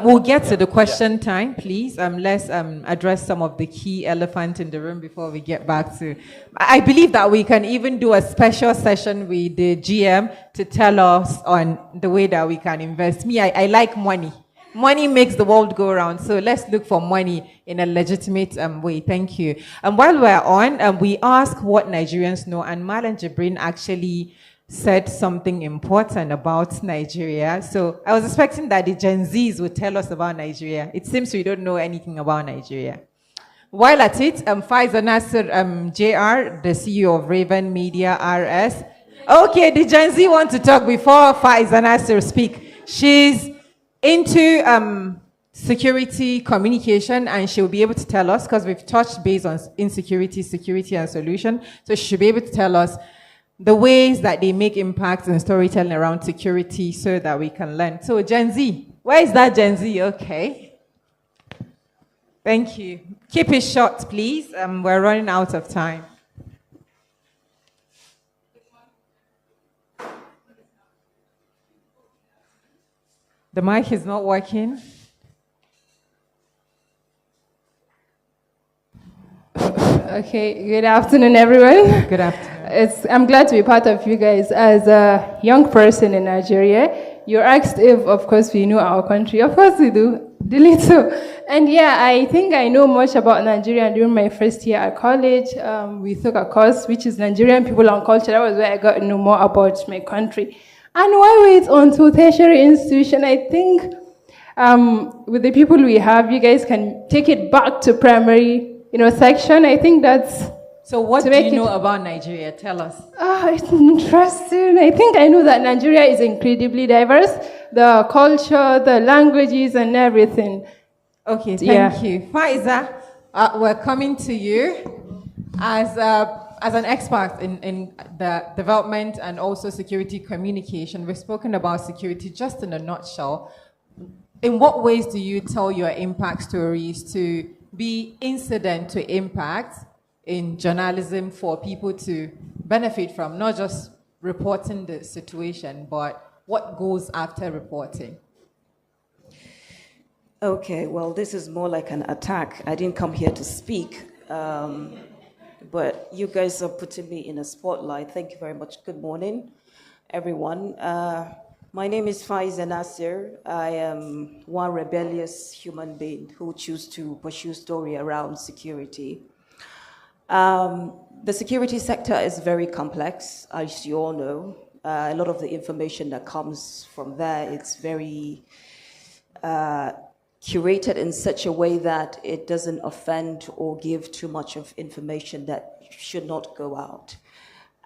we'll get to the question time, please. Let's address some of the key elephant in the room before we get back to... I believe that we can even do a special session with the GM to tell us on the way that we can invest. I like money. Money makes the world go round, so let's look for money in a legitimate way. Thank you. And while we're on, we ask what Nigerians know, and Malan Jibrin actually said something important about Nigeria. So I was expecting that the Gen Zs would tell us about Nigeria. It seems we don't know anything about Nigeria. While at it, Faiza Nasser JR, the CEO of Raven Media RS. Okay, the Gen Z want to talk before Faiza Nasser speak. She's into security communication, and she'll be able to tell us, because we've touched base on insecurity, security, and solution. So she should be able to tell us the ways that they make impact in storytelling around security so that we can learn. So Gen Z, where is that Gen Z? Okay. Thank you. Keep it short, please. We're running out of time. The mic is not working. Okay, good afternoon, everyone. Good afternoon. I'm glad to be part of you guys. As a young person in Nigeria, you're asked if, of course, we know our country. Of course we do, the little. And yeah, I think I know much about Nigeria during my first year at college. We took a course, which is Nigerian People and Culture. That was where I got to know more about my country. And why wait until tertiary institution? I think with the people we have, you guys can take it back to primary, section. I think that's So what to do make you it, know about Nigeria? Tell us. It's interesting. I think I know that Nigeria is incredibly diverse. The culture, the languages, and everything. Okay, thank you. Faiza, we're coming to you as an expert in the development and also security communication. We've spoken about security just in a nutshell. In what ways do you tell your impact stories to be incident to impact in journalism for people to benefit from, not just reporting the situation, but what goes after reporting? Okay, well, this is more like an attack. I didn't come here to speak, but you guys are putting me in a spotlight. Thank you very much. Good morning, everyone. My name is Faiza Nasir. I am one rebellious human being who chooses to pursue story around security. The security sector is very complex, as you all know. A lot of the information that comes from there, it's very curated in such a way that it doesn't offend or give too much of information that should not go out.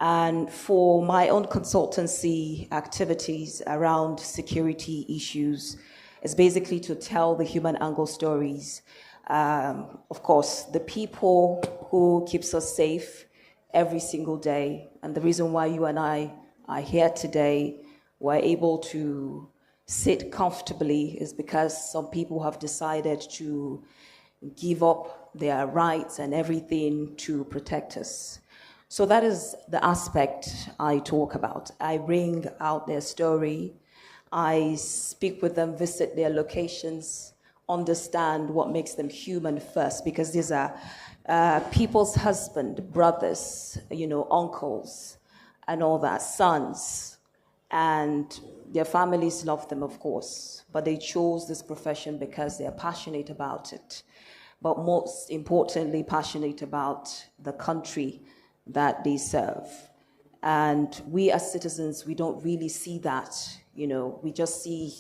And for my own consultancy activities around security issues, is basically to tell the human angle stories. Of course, the people who keeps us safe every single day. And the reason why you and I are here today, we're able to sit comfortably is because some people have decided to give up their rights and everything to protect us. So that is the aspect I talk about. I bring out their story. I speak with them, visit their locations, understand what makes them human first, because these are people's husbands, brothers, uncles, and all that, sons. And their families love them, of course, but they chose this profession because they're passionate about it. But most importantly, passionate about the country that they serve. And we as citizens, we don't really see that. We just see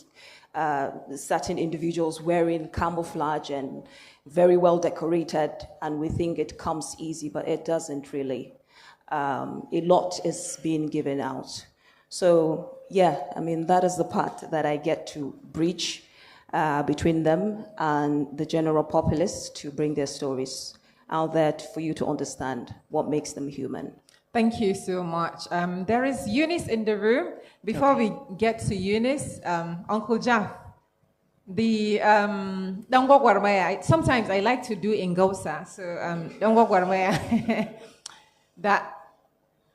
certain individuals wearing camouflage and very well decorated, and we think it comes easy, but it doesn't really. A lot is being given out. So yeah, that is the part that I get to breach between them and the general populace to bring their stories out there for you to understand what makes them human. Thank you so much. There is Eunice in the room. Before we get to Eunice, Uncle Jaff, the Dongwa Gwarmaya, sometimes I like to do in Gausa, so Dongwa Gwarmaya, that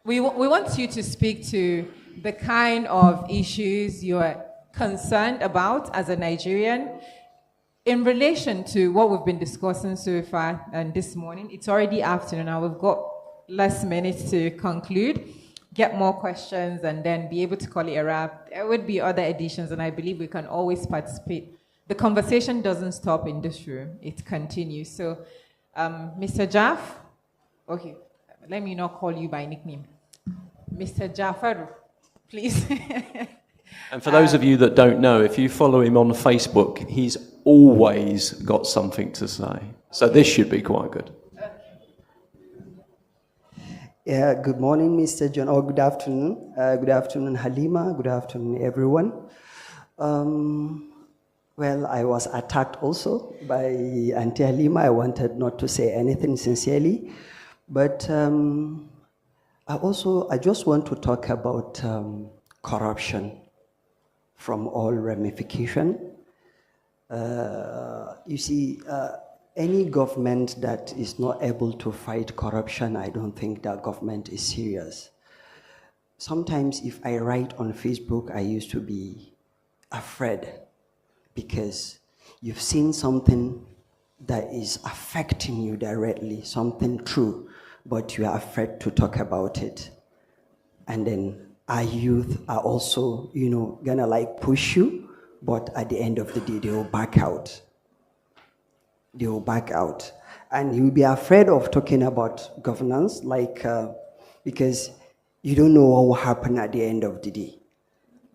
we want you to speak to the kind of issues you're concerned about as a Nigerian in relation to what we've been discussing so far and this morning. It's already afternoon now. We've got less minutes to conclude, get more questions, and then be able to call it a wrap. There would be other editions, and I believe we can always participate. The conversation doesn't stop in this room. It continues. So, Mr. Jaff, okay, let me not call you by nickname. Mr. Jaffaru, please. And for those of you that don't know, if you follow him on Facebook, he's always got something to say. So this should be quite good. Yeah, good morning, Mr. John, or good afternoon. Good afternoon, Halima. Good afternoon, everyone. Well, I was attacked also by Auntie Halima. I wanted not to say anything sincerely. But I just want to talk about corruption from all ramification. You see, any government that is not able to fight corruption, I don't think that government is serious. Sometimes if I write on Facebook, I used to be afraid because you've seen something that is affecting you directly, something true, but you are afraid to talk about it. And then our youth are also, gonna like push you, but at the end of the day, they will back out. They will back out. And you'll be afraid of talking about governance, because you don't know what will happen at the end of the day.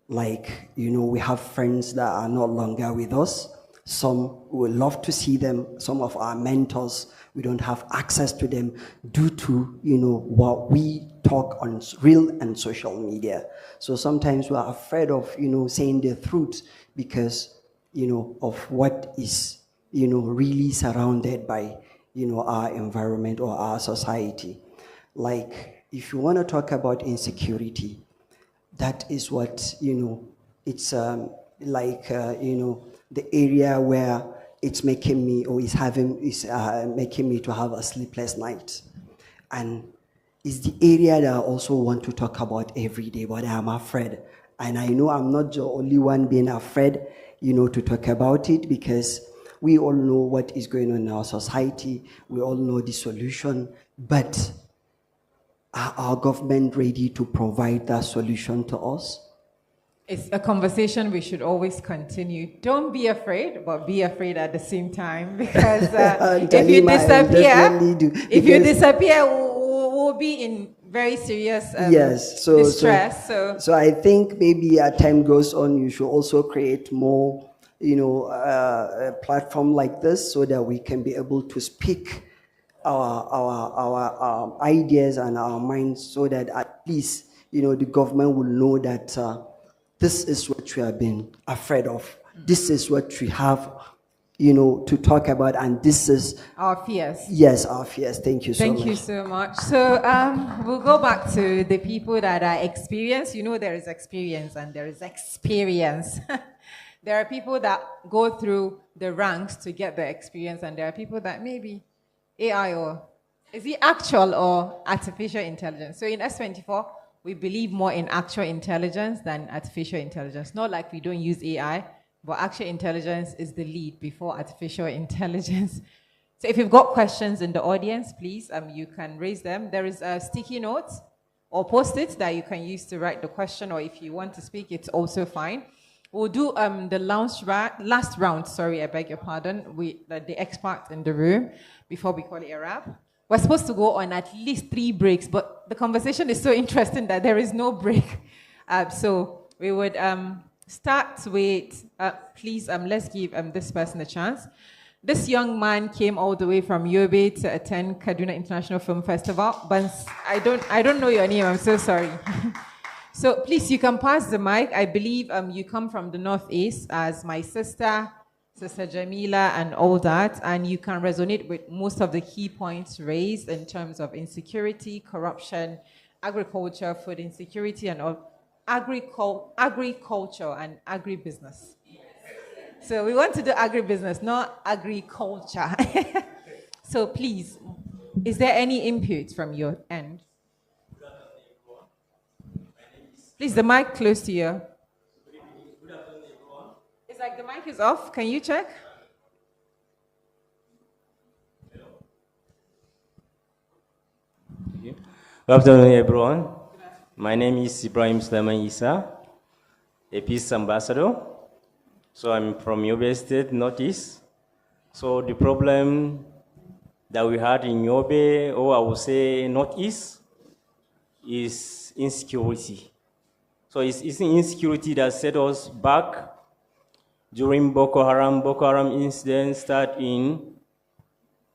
We have friends that are no longer with us. Some would love to see them. Some of our mentors, we don't have access to them due to, what we talk on real and social media. So sometimes we are afraid of, saying the truth because, of what is, really surrounded by, our environment or our society. Like, if you want to talk about insecurity, that is what, it's the area where it's making me, or is making me to have a sleepless night. And it's the area that I also want to talk about every day, but I'm afraid. And I know I'm not the only one being afraid, to talk about it, because we all know what is going on in our society. We all know the solution, but are our government ready to provide that solution to us? It's a conversation we should always continue. Don't be afraid, but be afraid at the same time, because if you disappear, we'll be in very serious distress. So I think maybe as time goes on, you should also create more, a platform like this, so that we can be able to speak our ideas and our minds, so that at least, the government will know that this is what we have been afraid of. This is what we have, to talk about, and this is our fears. Yes, our fears. Thank you so much. Thank you so much. So we'll go back to the people that are experienced. There is experience and there is experience. There are people that go through the ranks to get the experience, and there are people that maybe AI, or is it actual or artificial intelligence? So in S24, we believe more in actual intelligence than artificial intelligence. Not like we don't use AI, but actual intelligence is the lead before artificial intelligence. So if you've got questions in the audience, please, you can raise them. There is a sticky note or post-it that you can use to write the question, or if you want to speak, it's also fine. We'll do the last round, I beg your pardon, with the expert in the room before we call it a wrap. We're supposed to go on at least 3 breaks, but the conversation is so interesting that there is no break. So we would start with, please, let's give this person a chance. This young man came all the way from Yobe to attend Kaduna International Film Festival, but I don't know your name, I'm so sorry. So please, you can pass the mic. I believe you come from the Northeast, as my sister Jamila and all that, and you can resonate with most of the key points raised in terms of insecurity, corruption, agriculture, food insecurity, and all, agriculture and agribusiness. So we want to do agribusiness, not agriculture. So please, is there any input from your end? Please, the mic close to you. It's like the mic is off. Can you check? Good afternoon, everyone. My name is Ibrahim Sulaiman Isa, a peace ambassador. So I'm from Yobe State, Northeast. So the problem that we had in Yobe, or I would say Northeast, is insecurity. So it's insecurity that set us back during Boko Haram. Boko Haram incident started in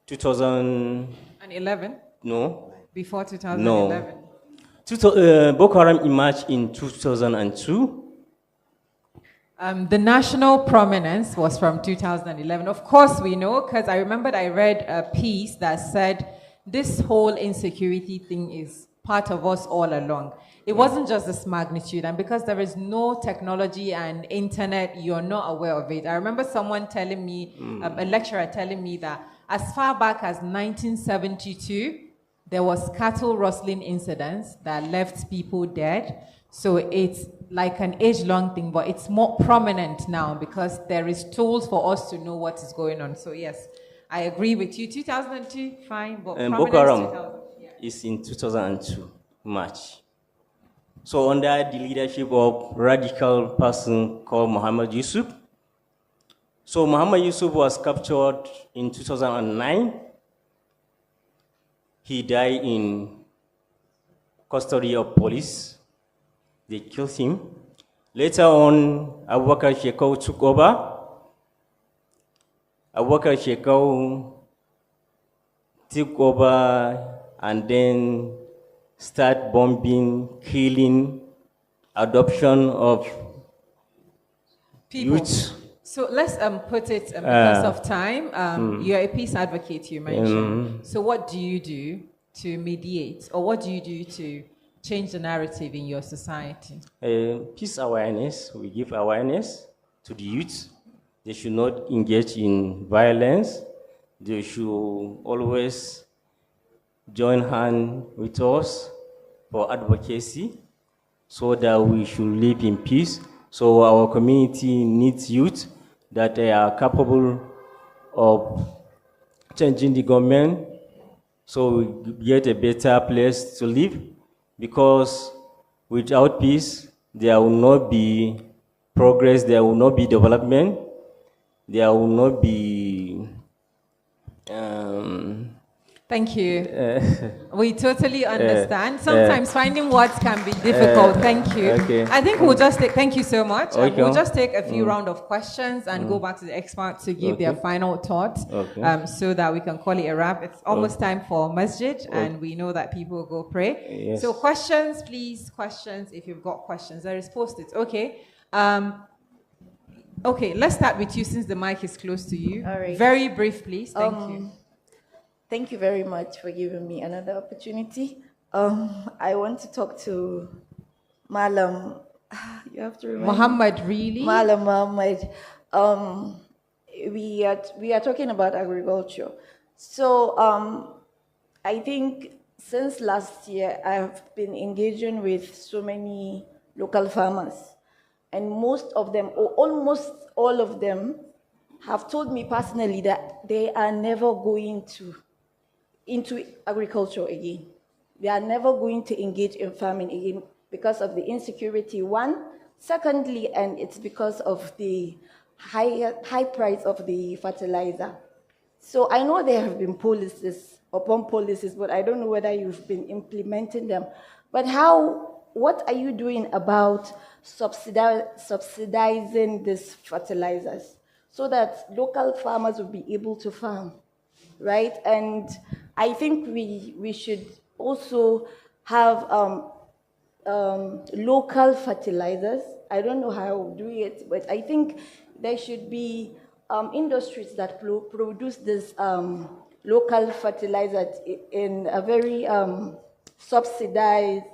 2011. No. Before 2011. No. Boko Haram emerged in 2002. The national prominence was from 2011. Of course we know, because I remembered I read a piece that said this whole insecurity thing is part of us all along. It wasn't just this magnitude, and because there is no technology and internet, you're not aware of it. I remember someone telling me, a lecturer telling me that as far back as 1972, there was cattle rustling incidents that left people dead. So it's like an age-long thing, but it's more prominent now because there is tools for us to know what is going on. So yes, I agree with you. 2002, fine, but Boko Haram is in 2002, March. So under the leadership of radical person called Muhammad Yusuf. So Muhammad Yusuf was captured in 2009. He died in custody of police. They killed him. Later on, Abubakar Shekau took over. Abubakar Shekau took over and then start bombing, killing, adoption of people. Youth. So let's put it because of time. You're a peace advocate, you mentioned. So what do you do to mediate, or what do you do to change the narrative in your society? Peace awareness. We give awareness to the youth. They should not engage in violence. They should always join hands with us for advocacy so that we should live in peace. So our community needs youth that are capable of changing the government so we get a better place to live, because without peace, there will not be progress, there will not be development, there will not be Thank you. We totally understand. Sometimes finding words can be difficult. Thank you. Okay. I think we'll just take, thank you so much. Okay. We'll just take a few round of questions and go back to the experts to give their final thoughts, so that we can call it a wrap. It's almost time for masjid, and we know that people go pray. Yes. So questions, please, questions, if you've got questions. There is post-its. Okay. Okay, let's start with you since the mic is close to you. All right. Very brief, please. Thank you. Thank you very much for giving me another opportunity. I want to talk to Malam. You have to remember. Muhammad, really? Malam Muhammad. We are talking about agriculture. So I think since last year, I have been engaging with so many local farmers. And most of them, or almost all of them, have told me personally that they are never going into agriculture again. They are never going to engage in farming again because of the insecurity, one. Secondly, and it's because of the high price of the fertilizer. So I know there have been policies upon policies, but I don't know whether you've been implementing them. But what are you doing about subsidizing these fertilizers so that local farmers will be able to farm, right? And I think we should also have local fertilizers. I don't know how we'll do it, but I think there should be industries that produce this local fertilizers in a very subsidized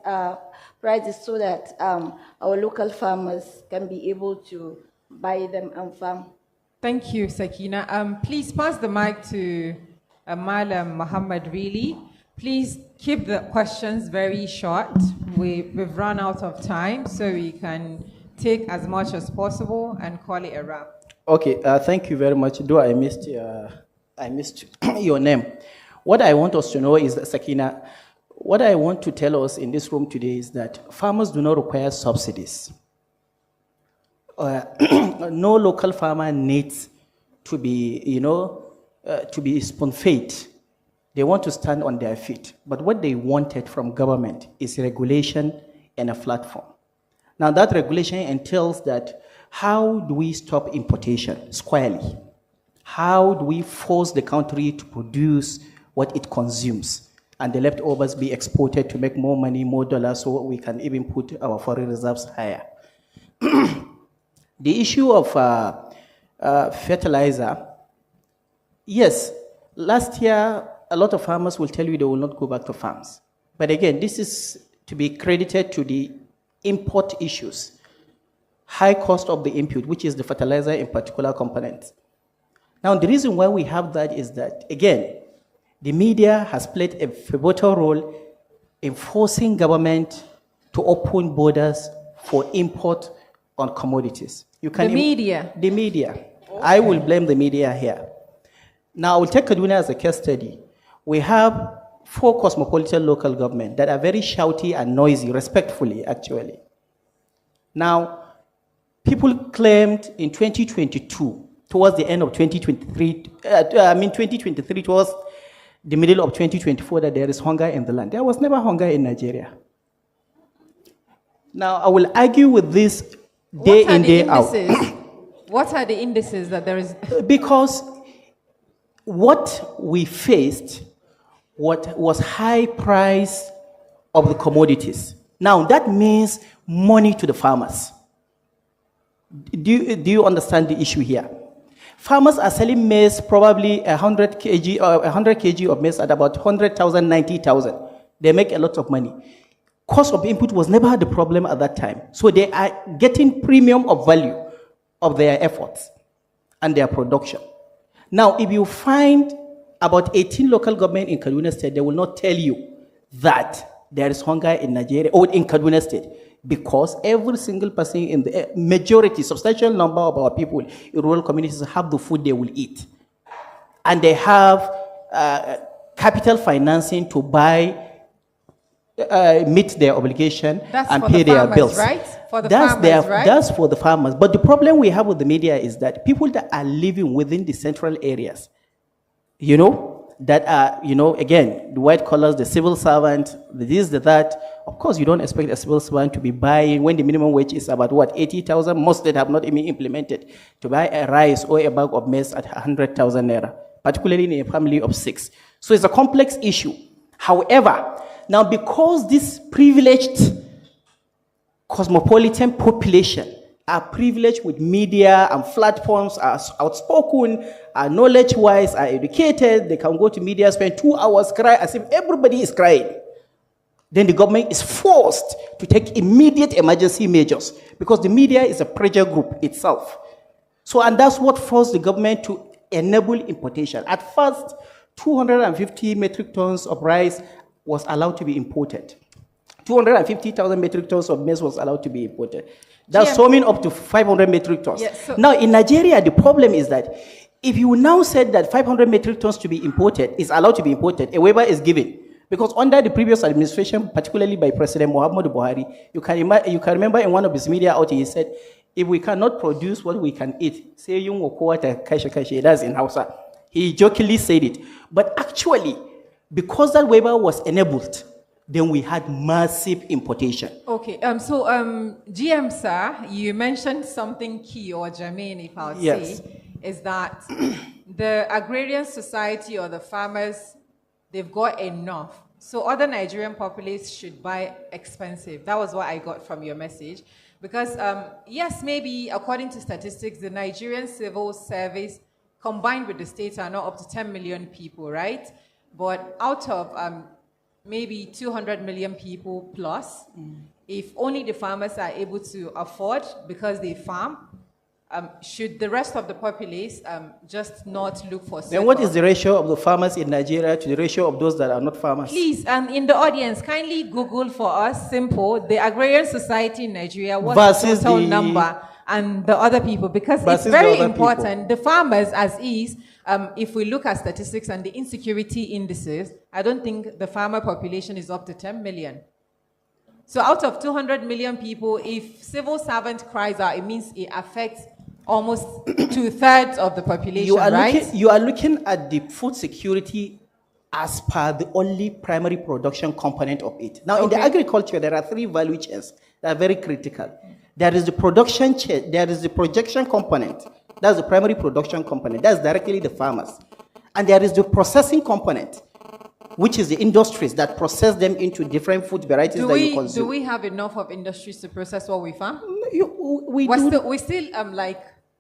prices so that our local farmers can be able to buy them and farm. Thank you, Sakina. Please pass the mic to Malam Muhammad, really. Please keep the questions very short. We've run out of time, so we can take as much as possible and call it a wrap. Okay, thank you very much. Though I missed your name. What I want us to know is that, Sakina, what I want to tell us in this room today is that farmers do not require subsidies. No local farmer needs to be, to be spoon-fed. They want to stand on their feet. But what they wanted from government is regulation and a platform. Now that regulation entails that how do we stop importation squarely? How do we force the country to produce what it consumes and the leftovers be exported to make more money, more dollars, so we can even put our foreign reserves higher? The issue of fertilizer, yes, last year a lot of farmers will tell you they will not go back to farms. But again, this is to be credited to the import issues, high cost of the input, which is the fertilizer in particular component. Now, the reason why we have that is that, again, the media has played a pivotal role in forcing government to open borders for import on commodities. You can the media? The media. Okay. I will blame the media here. Now, I will take Kaduna as a case study. We have 4 cosmopolitan local governments that are very shouty and noisy, respectfully, actually. Now, people claimed in 2022, towards the end of 2023, 2023 towards the middle of 2024, that there is hunger in the land. There was never hunger in Nigeria. Now, I will argue with this day in, day out. What are the indices that there is? Because what we faced was high price of the commodities. Now, that means money to the farmers. Do you understand the issue here? Farmers are selling maize, probably 100 kg of maize at about 100,000, 90,000. They make a lot of money. Cost of input was never the problem at that time. So they are getting premium of value of their efforts and their production. Now, if you find about 18 local government in Kaduna State, they will not tell you that there is hunger in Nigeria or in Kaduna State, because every single person in the majority, substantial number of our people in rural communities have the food they will eat. And they have capital financing to buy, meet their obligation and pay their bills. Right? For the farmers, right? That's for the farmers. But the problem we have with the media is that people that are living within the central areas, that are, again, the white collars, the civil servant, the this, the that. Of course, you don't expect a civil servant to be buying, when the minimum wage is about, 80,000, most states have not even implemented, to buy a rice or a bag of maize at 100,000 naira, particularly in a family of 6. So it's a complex issue. However, now because this privileged cosmopolitan population are privileged with media and platforms, are outspoken, are knowledge-wise, are educated, they can go to media, spend 2 hours, cry as if everybody is crying. Then the government is forced to take immediate emergency measures because the media is a pressure group itself. So, and that's what forced the government to enable importation. At first, 250 metric tons of rice was allowed to be imported. 250,000 metric tons of maize was allowed to be imported. That's summing up to 500 metric tons. Yes, so now, in Nigeria, the problem is that if you now said that 500 metric tons to be imported is allowed to be imported, a waiver is given. Because under the previous administration, particularly by President Muhammadu Buhari, you can remember in one of his media outlets, he said, if we cannot produce what we can eat, say yung wokowa kashe, that's in Hausa. He jokingly said it. But actually, because that waiver was enabled, then we had massive importation. Okay, GM sir, you mentioned something key, or germane, if I would say, is that the agrarian society or the farmers, they've got enough. So other Nigerian populace should buy expensive. That was what I got from your message. Because yes, maybe according to statistics, the Nigerian civil service combined with the states are now up to 10 million people, right? But out of maybe 200 million people plus, if only the farmers are able to afford because they farm, should the rest of the populace just not look for Then what is the ratio of the farmers in Nigeria to the ratio of those that are not farmers? Please, in the audience, kindly Google for us, simple, the agrarian society in Nigeria, what's the total number, and the other people, because it's very important. The farmers as is, if we look at statistics and the insecurity indices, I don't think the farmer population is up to 10 million. So out of 200 million people, if civil servant cries out, it means it affects almost 2/3 of the population, right? You are looking at the food security as per the only primary production component of it. Now, in the agriculture, there are 3 value chains that are very critical. There is the production chain, there is the projection component. That's the primary production component. That's directly the farmers. And there is the processing component, which is the industries that process them into different food varieties that you consume. Do we have enough of industries to process what we farm? We still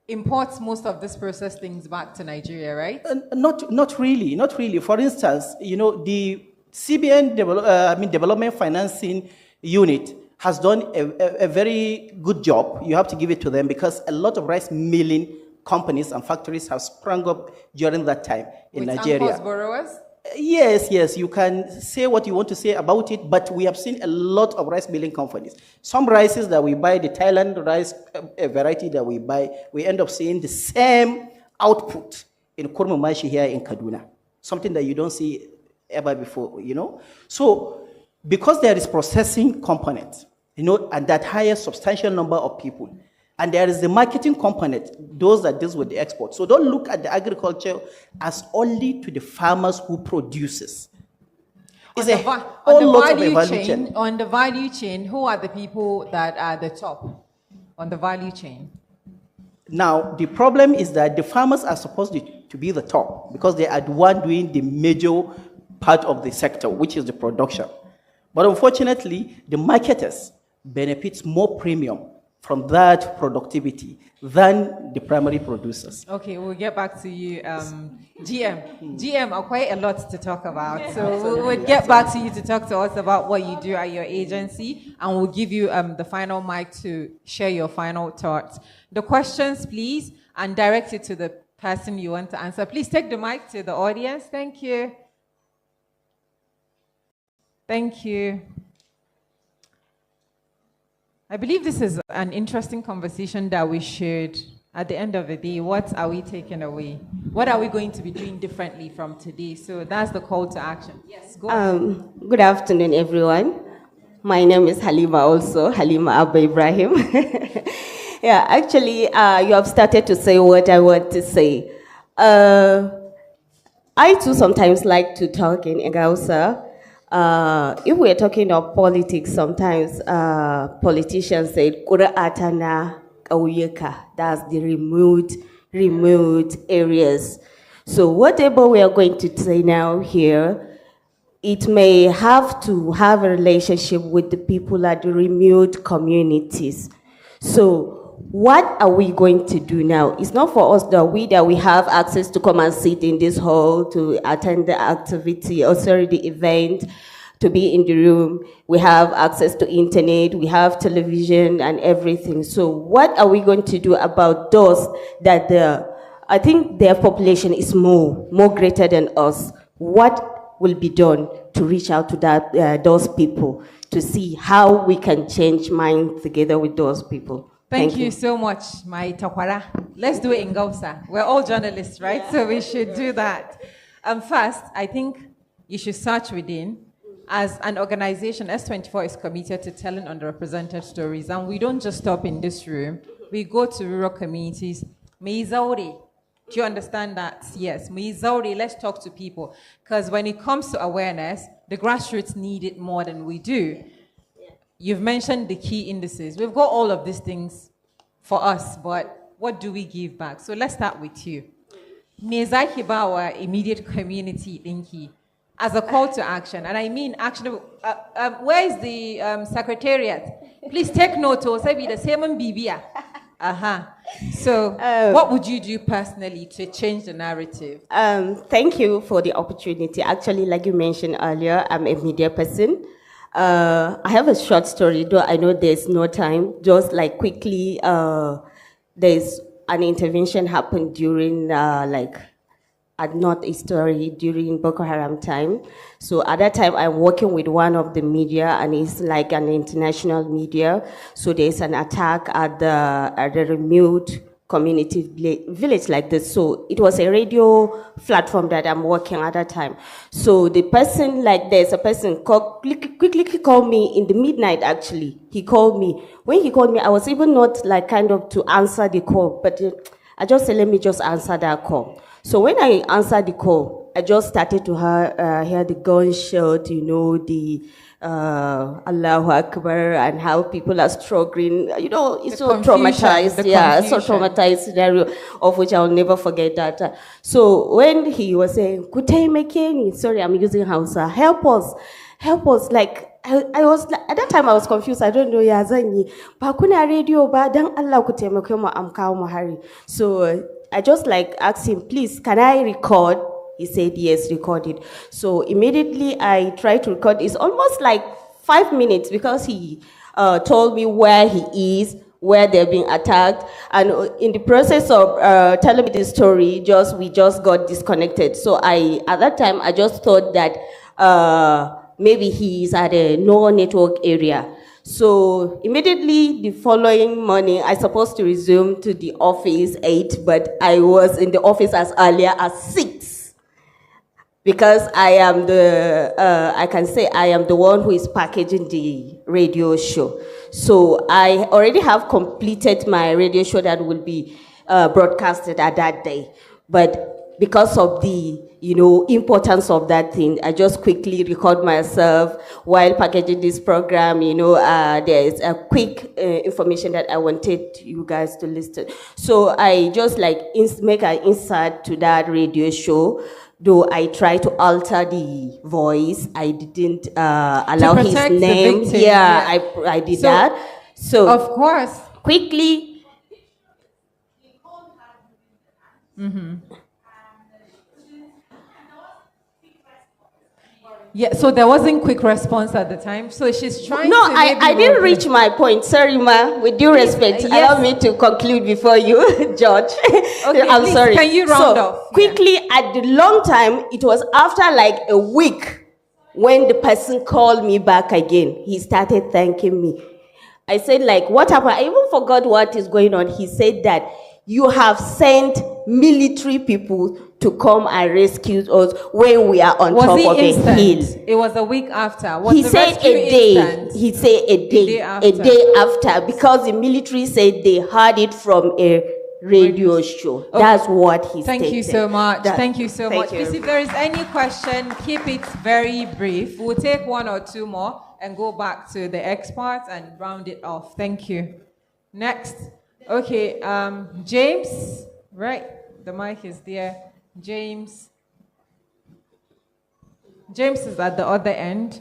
import most of these processed things back to Nigeria, right? Not really. For instance, the CBN Development Financing Unit has done a very good job. You have to give it to them, because a lot of rice milling companies and factories have sprung up during that time in Nigeria. With borrowers? Yes, you can say what you want to say about it, but we have seen a lot of rice milling companies. Some rices that we buy, the Thailand rice variety that we buy, we end up seeing the same output in Kurmamashi here in Kaduna, something that you don't see ever before, So, because there is processing component, and that hires substantial number of people, and there is the marketing component, those that deals with the export. So don't look at the agriculture as only to the farmers who produces. It's a whole lot of a value chain. On the value chain, who are the people that are the top on the value chain? Now, the problem is that the farmers are supposed to be the top because they are the one doing the major part of the sector, which is the production. But unfortunately, the marketers benefit more premium from that productivity than the primary producers. Okay, we'll get back to you. GM are quite a lot to talk about. So we'll get back to you to talk to us about what you do at your agency, and we'll give you the final mic to share your final thoughts. The questions, please, and direct it to the person you want to answer. Please take the mic to the audience. Thank you. Thank you. I believe this is an interesting conversation that we should, at the end of the day, what are we taking away? What are we going to be doing differently from today? So that's the call to action. Yes, go ahead. Good afternoon, everyone. My name is Halima also, Halima Abba Ibrahim. Yeah, actually, you have started to say what I want to say. I too sometimes like to talk in Egausa. If we're talking of politics, sometimes politicians say, Kura atana kauyeka. That's the remote areas. So whatever we are going to say now here, it may have to have a relationship with the people at the remote communities. So what are we going to do now? It's not for us that we have access to come and sit in this hall to attend the activity, or sorry, the event, to be in the room. We have access to internet, we have television and everything. So what are we going to do about those that I think their population is more greater than us? What will be done to reach out to those people to see how we can change minds together with those people? Thank you so much, my Takwara. Let's do it in Gausa. We're all journalists, right? Yeah. So we should do that. First, I think you should search within. As an organization, S24 is committed to telling underrepresented stories, and we don't just stop in this room. We go to rural communities. Meizauri, do you understand that? Yes, Meizauri, let's talk to people. Because when it comes to awareness, the grassroots need it more than we do. You've mentioned the key indices. We've got all of these things for us, but what do we give back? So let's start with you. Mezaki our immediate community, Dinky, as a call to action, and I mean action. Where is the secretariat? Please take note. Also, be the same Bibia. So, what would you do personally to change the narrative? Thank you for the opportunity. Actually, like you mentioned earlier, I'm a media person. I have a short story, though I know there's no time. Just like quickly, there's an intervention happened during at North Story during Boko Haram time. So at that time, I'm working with one of the media, and it's like an international media. So there's an attack at the remote community village like this. So it was a radio platform that I'm working at that time. So the person, there's a person quickly called me in the midnight, actually. He called me. When he called me, I was even not to answer the call, but I just said, let me just answer that call. So when I answered the call, I just started to hear the gunshot, the Allahu Akbar, and how people are struggling. It's so traumatized. Yeah, so traumatized scenario of which I'll never forget that. So when he was saying, Kutai Mekeni, sorry, I'm using Hausa, help us. I was at that time I was confused. I don't know yazanyi. Ba kuna radio ba dan Allah ku taimake mu am kawo mu hari. So I just asked him, please, can I record? He said, yes, record it. So immediately I tried to record. It's almost 5 minutes because he told me where he is, where they're being attacked. And in the process of telling me this story, we just got disconnected. So at that time, I just thought that maybe he's at a no network area. So immediately the following morning, I supposed to resume to the office 8, but I was in the office as earlier as 6 because I am I can say I am the one who is packaging the radio show. So I already have completed my radio show that will be broadcasted at that day. But because of the importance of that thing, I just quickly record myself while packaging this program. There is a quick information that I wanted you guys to listen. So I just make an insert to that radio show. Though I try to alter the voice, I didn't allow his name. Yeah, I did that. So of course, quickly. Mm-hmm. Yeah, so there wasn't quick response at the time. So she's trying to... I didn't reach my point. Sorry, ma. With due respect, allow me to conclude before you, George. Okay, I'm sorry. Can you round off? Quickly, at the long time, it was after a week when the person called me back again. He started thanking me. I said, what happened? I even forgot what is going on. He said that you have sent military people to come and rescue us when we are on top of a hill. It was a week after. He said a day. He said a day after, because the military said they heard it from a radio show. Okay. That's what he said. Thank you so much. Thank you so much. Please, if there is any question, keep it very brief. We'll take one or two more and go back to the experts and round it off. Thank you. Next. Okay, James, right? The mic is there. James is at the other end.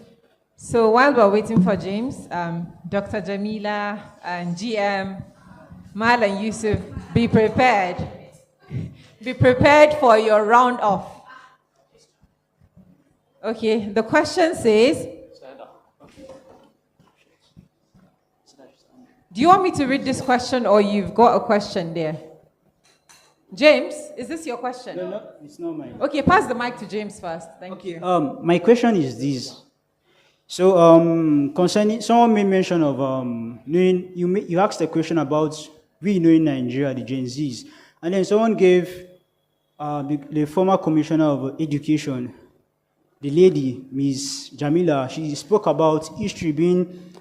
So while we're waiting for James, Dr. Jamila and GM, Mal and Yusuf, be prepared. Be prepared for your round off. Okay, the question says, do you want me to read this question or you've got a question there? James, is this your question? No, it's not mine. Okay, pass the mic to James first. Thank you. My question is this. So, concerning, someone made mention of knowing, you asked a question about we knowing Nigeria, the Gen Zs, and then someone gave the former commissioner of education, the lady, Ms. Jamila, she spoke about history being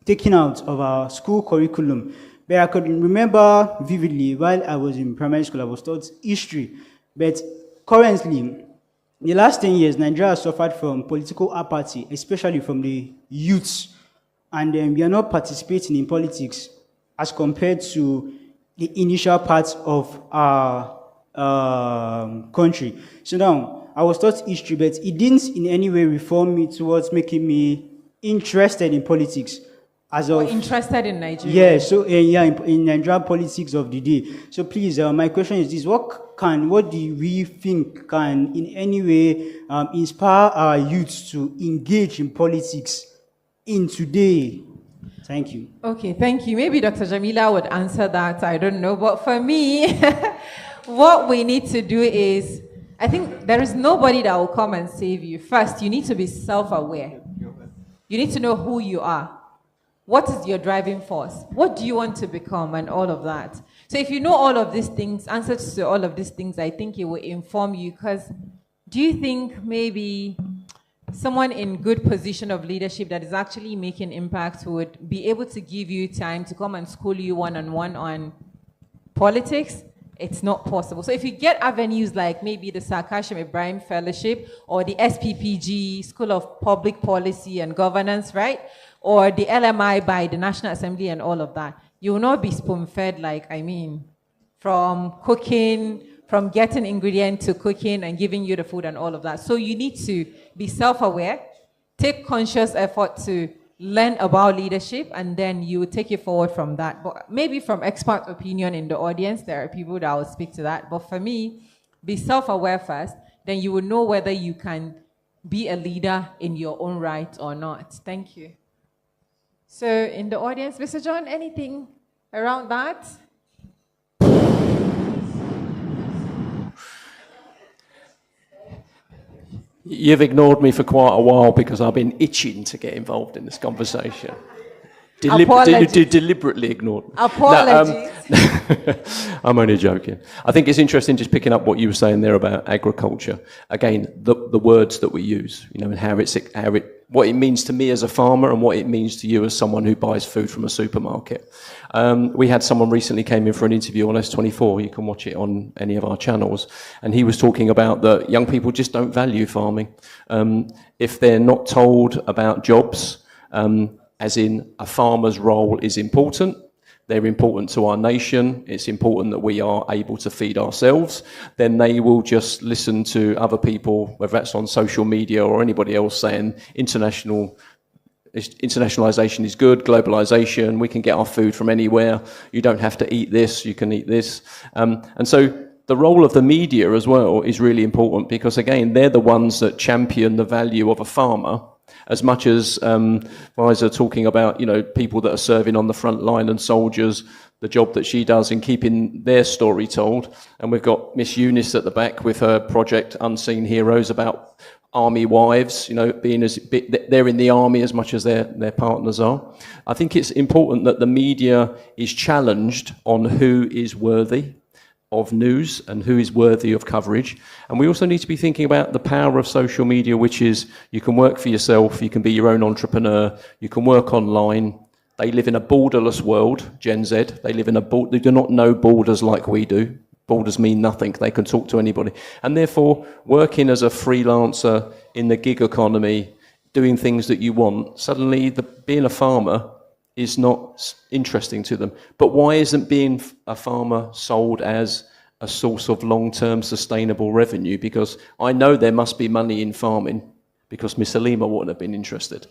taken out of our school curriculum. But I could remember vividly while I was in primary school, I was taught history. But currently, the last 10 years, Nigeria has suffered from political apathy, especially from the youths. And we are not participating in politics as compared to the initial parts of our country. So now, I was taught history, but it didn't in any way reform me towards making me interested in politics. Interested in Nigeria? Yeah, so in Nigerian politics of the day. So please, my question is this: what do we think can in any way inspire our youth to engage in politics in today? Thank you. Okay, thank you. Maybe Dr. Jamila would answer that. I don't know, but for me, what we need to do is, I think there is nobody that will come and save you. First, you need to be self-aware. You need to know who you are. What is your driving force? What do you want to become and all of that? So if you know all of these things, answers to all of these things, I think it will inform you. Because do you think maybe someone in good position of leadership that is actually making impact would be able to give you time to come and school you one-on-one on politics? It's not possible. So if you get avenues like maybe the Sir Kashim Ibrahim Fellowship or the SPPG, School of Public Policy and Governance, right? Or the LMI by the National Assembly and all of that, you will not be spoon-fed from cooking, from getting ingredient to cooking and giving you the food and all of that. So you need to be self-aware, take conscious effort to learn about leadership, and then you take it forward from that. But maybe from expert opinion in the audience, there are people that will speak to that. But for me, be self-aware first, then you will know whether you can be a leader in your own right or not. Thank you. So in the audience, Mr. John, anything around that? You've ignored me for quite a while because I've been itching to get involved in this conversation. Deliberately ignored me. Apologies. I'm only joking. I think it's interesting just picking up what you were saying there about agriculture. Again, the words that we use, you know, and what it means to me as a farmer and what it means to you as someone who buys food from a supermarket. We had someone recently came in for an interview on S24. You can watch it on any of our channels. And he was talking about that young people just don't value farming. If they're not told about jobs, as in a farmer's role is important, they're important to our nation, it's important that we are able to feed ourselves, then they will just listen to other people, whether that's on social media or anybody else saying internationalization is good, globalization, we can get our food from anywhere, you don't have to eat this, you can eat this. And so the role of the media as well is really important because, again, they're the ones that champion the value of a farmer. As much as Liza talking about, you know, people that are serving on the front line and soldiers, the job that she does in keeping their story told. And we've got Miss Eunice at the back with her project Unseen Heroes about army wives, you know, they're in the army as much as their partners are. I think it's important that the media is challenged on who is worthy of news and who is worthy of coverage. And we also need to be thinking about the power of social media, which is you can work for yourself, you can be your own entrepreneur, you can work online. They live in a borderless world, Gen Z. They do not know borders like we do. Borders mean nothing. They can talk to anybody. And therefore, working as a freelancer in the gig economy, doing things that you want, suddenly being a farmer is not interesting to them. But why isn't being a farmer sold as a source of long-term sustainable revenue? Because I know there must be money in farming, because Miss Halima wouldn't have been interested.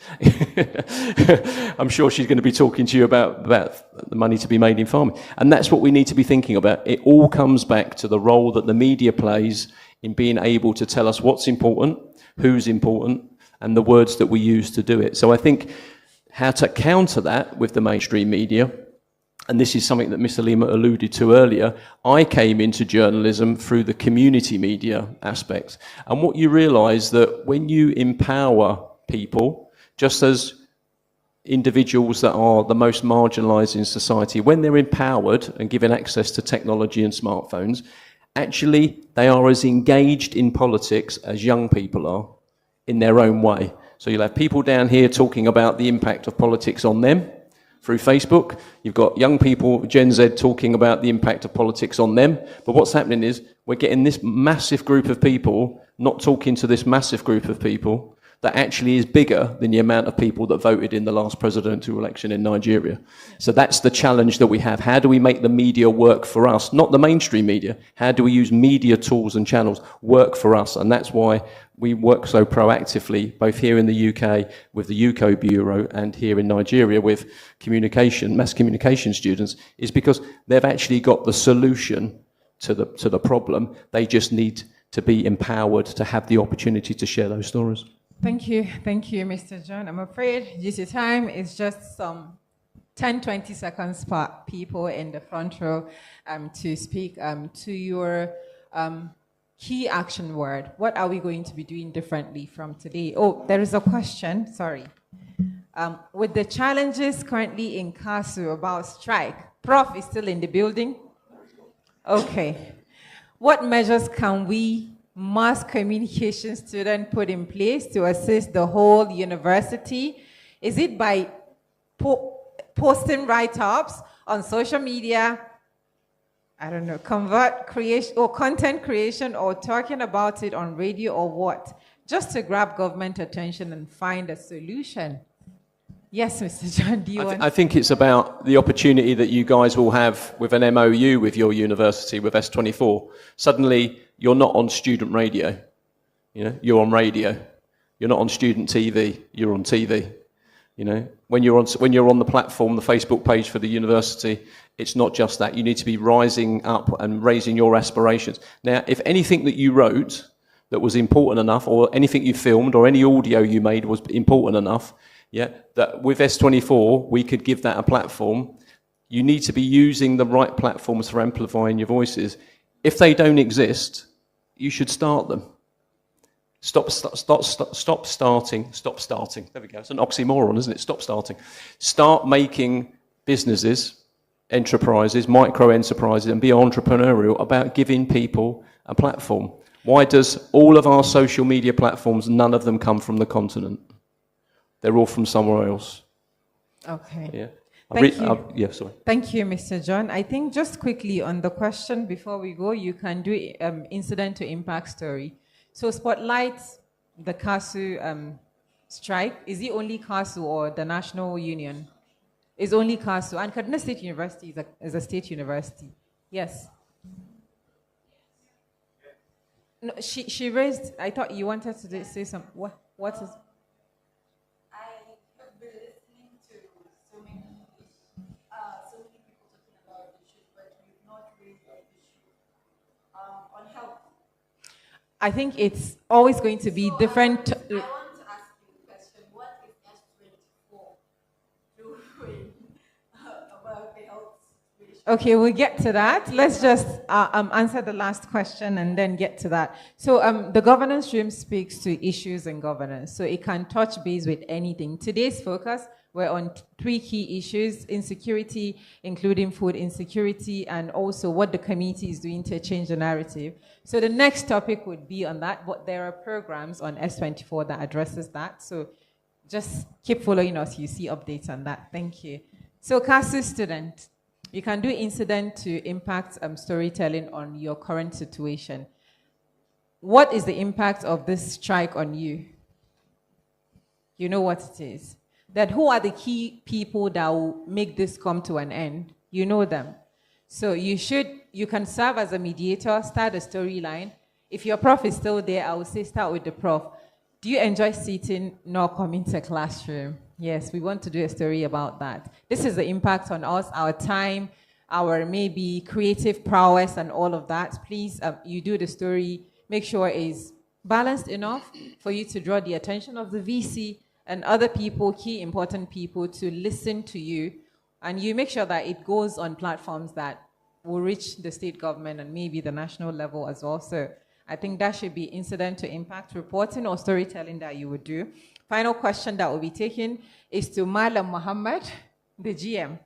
I'm sure she's going to be talking to you about the money to be made in farming. And that's what we need to be thinking about. It all comes back to the role that the media plays in being able to tell us what's important, who's important, and the words that we use to do it. So I think how to counter that with the mainstream media, and this is something that Mr. Lima alluded to earlier, I came into journalism through the community media aspect. And what you realise that when you empower people, just as individuals that are the most marginalised in society, when they're empowered and given access to technology and smartphones, actually they are as engaged in politics as young people are in their own way. So you'll have people down here talking about the impact of politics on them through Facebook. You've got young people, Gen Z, talking about the impact of politics on them. But what's happening is we're getting this massive group of people not talking to this massive group of people that actually is bigger than the amount of people that voted in the last presidential election in Nigeria. So that's the challenge that we have. How do we make the media work for us? Not the mainstream media. How do we use media tools and channels work for us? And that's why we work so proactively, both here in the UK with the UCO Bureau and here in Nigeria with mass communication students, is because they've actually got the solution to the problem. They just need to be empowered to have the opportunity to share those stories. Thank you, Mr. John. I'm afraid due to time, it's just some 10-20 seconds per people in the front row to speak to your key action word. What are we going to be doing differently from today? Oh, there is a question, sorry. With the challenges currently in KASU about strike, Prof is still in the building? Okay. What measures can we mass communication student put in place to assist the whole university? Is it by posting write-ups on social media? I don't know, content creation, or talking about it on radio, or what? Just to grab government attention and find a solution. Yes, Mr. John, do you want? I think it's about the opportunity that you guys will have with an MOU with your university, with S24. Suddenly, you're not on student radio. You know, you're on radio. You're not on student TV. You're on TV. You know, when you're on the platform, the Facebook page for the university, it's not just that. You need to be rising up and raising your aspirations. Now, if anything that you wrote that was important enough, or anything you filmed, or any audio you made was important enough, yeah, that with S24 we could give that a platform. You need to be using the right platforms for amplifying your voices. If they don't exist, you should start them. Stop starting. There we go. It's an oxymoron, isn't it? Stop starting. Start making businesses enterprises, micro enterprises, and be entrepreneurial about giving people a platform. Why does all of our social media platforms, none of them come from the continent? They're all from somewhere else. Okay. Yeah. Thank you. Yeah, sorry. Thank you, Mr. John. I think just quickly on the question before we go, you can do incident to impact story. So spotlight the KASU strike. Is it only KASU or the National Union? It's only KASU. And Kaduna State University is a state university. Yes. No, she raised, I thought you wanted to say something. What is... I think it's always going to be different. I want to ask you a question. What is S24 doing about the health situation? Okay, we'll get to that. Let's just answer the last question and then get to that. So the governance room speaks to issues in governance. So it can touch base with anything. Today's focus, we're on 3 key issues: insecurity, including food insecurity, and also what the committee is doing to change the narrative. So the next topic would be on that, but there are programs on S24 that addresses that. So just keep following us, you see updates on that. Thank you. So KASU student, you can do incident to impact storytelling on your current situation. What is the impact of this strike on you? You know what it is. That who are the key people that will make this come to an end? You know them. So you can serve as a mediator, start a storyline. If your prof is still there, I would say start with the prof. Do you enjoy sitting, not coming to classroom? Yes, we want to do a story about that. This is the impact on us, our time, our maybe creative prowess and all of that. Please, you do the story, make sure it's balanced enough for you to draw the attention of the VC and other people, key important people, to listen to you. And you make sure that it goes on platforms that will reach the state government and maybe the national level as well. So I think that should be incident to impact reporting or storytelling that you would do. Final question that will be taken is to Malam Muhammad, the GM.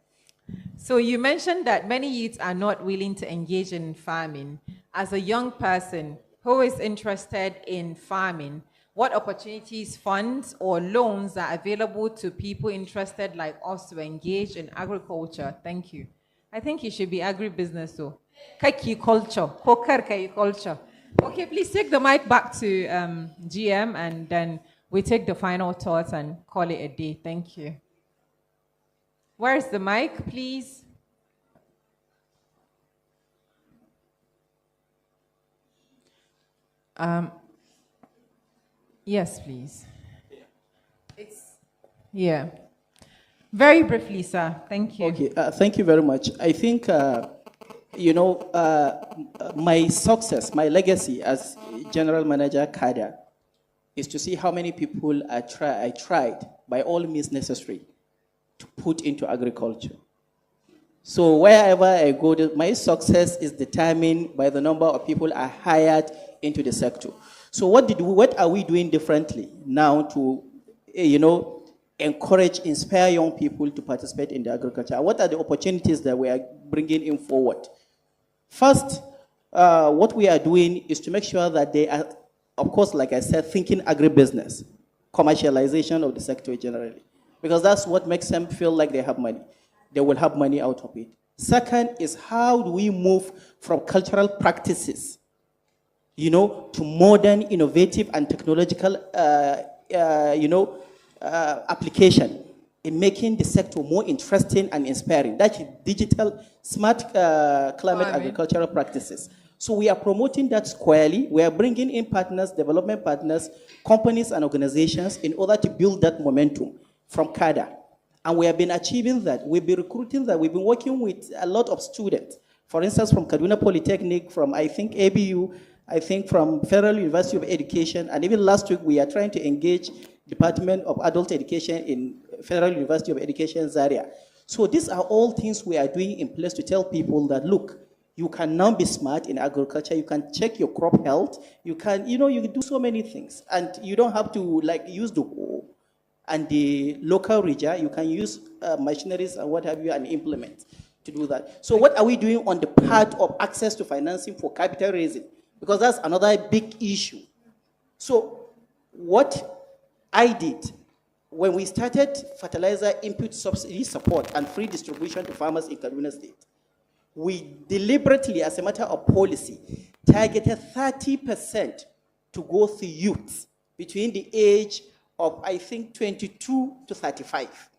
So you mentioned that many youths are not willing to engage in farming. As a young person who is interested in farming, what opportunities, funds, or loans are available to people interested like us to engage in agriculture? Thank you. I think it should be agribusiness, so. Kaki culture, kokar kai culture. Okay, please take the mic back to GM, and then we take the final thoughts and call it a day. Thank you. Where's the mic, please? Yes, please. Yeah. Very briefly, sir. Thank you. Okay, thank you very much. I think, my success, my legacy as General Manager CADA is to see how many people I tried, by all means necessary, to put into agriculture. So wherever I go, my success is determined by the number of people I hired into the sector. So what are we doing differently now to, encourage, inspire young people to participate in the agriculture? What are the opportunities that we are bringing in forward? First, what we are doing is to make sure that they are, of course, like I said, thinking agribusiness, commercialization of the sector generally, because that's what makes them feel like they have money. They will have money out of it. Second is, how do we move from cultural practices, to modern, innovative, and technological, application in making the sector more interesting and inspiring. That's digital, smart climate agricultural practices. So we are promoting that squarely. We are bringing in partners, development partners, companies and organizations in order to build that momentum from CADA. And we have been achieving that. We've been recruiting that. We've been working with a lot of students. For instance, from Kaduna Polytechnic, from I think ABU, I think from Federal University of Education, and even last week we are trying to engage Department of Adult Education in Federal University of Education, Zaria. So these are all things we are doing in place to tell people that, look, you can now be smart in agriculture, you can check your crop health, you can, you can do so many things, and you don't have to use the hoe and the local ridger, you can use machineries and what have you and implement. to do that. So what are we doing on the part of access to financing for capital raising? Because that's another big issue. So what I did when we started fertilizer input subsidy support and free distribution to farmers in Kaduna State, we deliberately, as a matter of policy, targeted 30% to go to youth between the age of, I think, 22 to 35.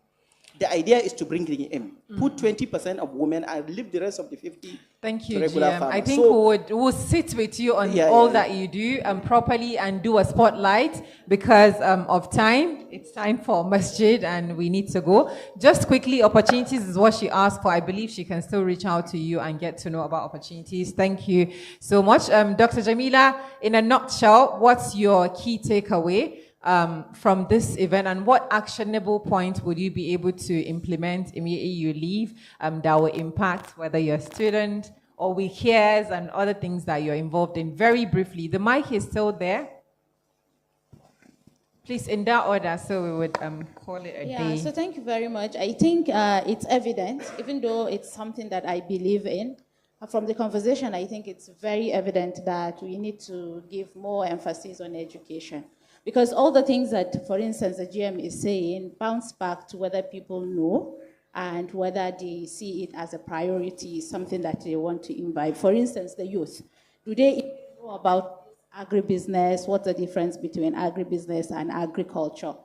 The idea is to bring them in. Put 20% of women and leave the rest of the 50 Thank you, to regular GM. farmers. I think we'll sit with you on all that you do properly and do a spotlight because of time. It's time for masjid and we need to go. Just quickly, opportunities is what she asked for. I believe she can still reach out to you and get to know about opportunities. Thank you so much. Dr. Jamila, in a nutshell, what's your key takeaway from this event, and what actionable point would you be able to implement immediately you leave that will impact whether you're a student or with cares and other things that you're involved in? Very briefly, the mic is still there. Please, in that order, so we would call it a day. So thank you very much. I think it's evident, even though it's something that I believe in. From the conversation, I think it's very evident that we need to give more emphasis on education. Because all the things that, for instance, the GM is saying bounce back to whether people know and whether they see it as a priority, something that they want to imbibe. For instance, the youth. Do they even know about agribusiness? What's the difference between agribusiness and agriculture?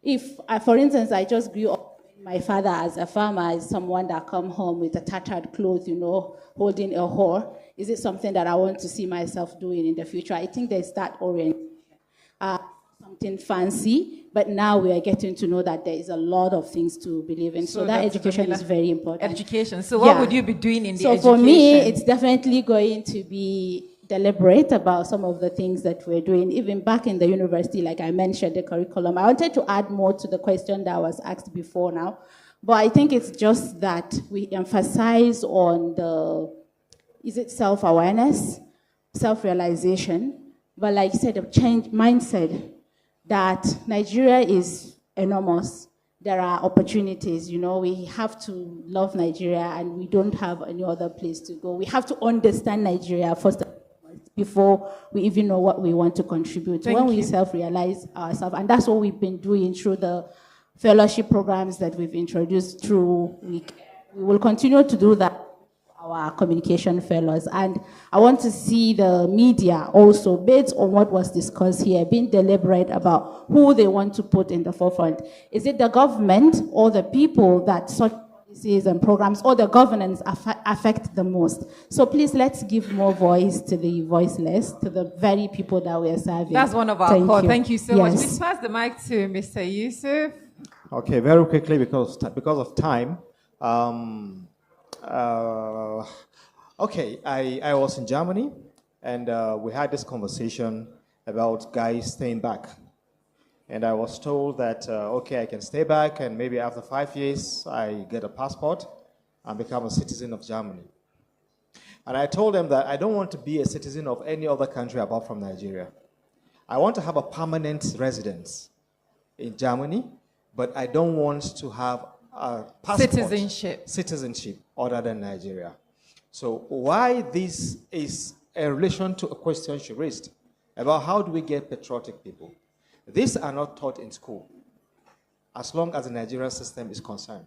If, for instance, I just grew up, my father as a farmer is someone that come home with a tattered clothes, you know, holding a whore. Is it something that I want to see myself doing in the future? I think there's that orientation. Something fancy, but now we are getting to know that there is a lot of things to believe in. So that education is very important. Education. So what would you be doing in the education? So for me, it's definitely going to be deliberate about some of the things that we're doing. Even back in the university, like I mentioned, the curriculum. I wanted to add more to the question that was asked before now, but I think it's just that we emphasize on the, is it self-awareness, self-realization, but like you said, a change mindset, that Nigeria is enormous. There are opportunities, you know, we have to love Nigeria and we don't have any other place to go. We have to understand Nigeria first before we even know what we want to contribute. When we self-realize ourselves, and that's what we've been doing through the fellowship programs that we've introduced through WIC. We will continue to do that, our communication fellows. And I want to see the media also, based on what was discussed here, being deliberate about who they want to put in the forefront. Is it the government or the people that such policies and programs or the governance affect the most? So please, let's give more voice to the voiceless, to the very people that we are serving. That's one of our core. Thank you so much. Please pass the mic to Mr. Yusuf. Okay, very quickly because of time. Okay, I was in Germany, and we had this conversation about guys staying back. And I was told that, okay, I can stay back, and maybe after 5 years, I get a passport and become a citizen of Germany. And I told them that I don't want to be a citizen of any other country apart from Nigeria. I want to have a permanent residence in Germany, but I don't want to have a passport, citizenship other than Nigeria. So why this is a relation to a question she raised about how do we get patriotic people. These are not taught in school as long as the Nigerian system is concerned,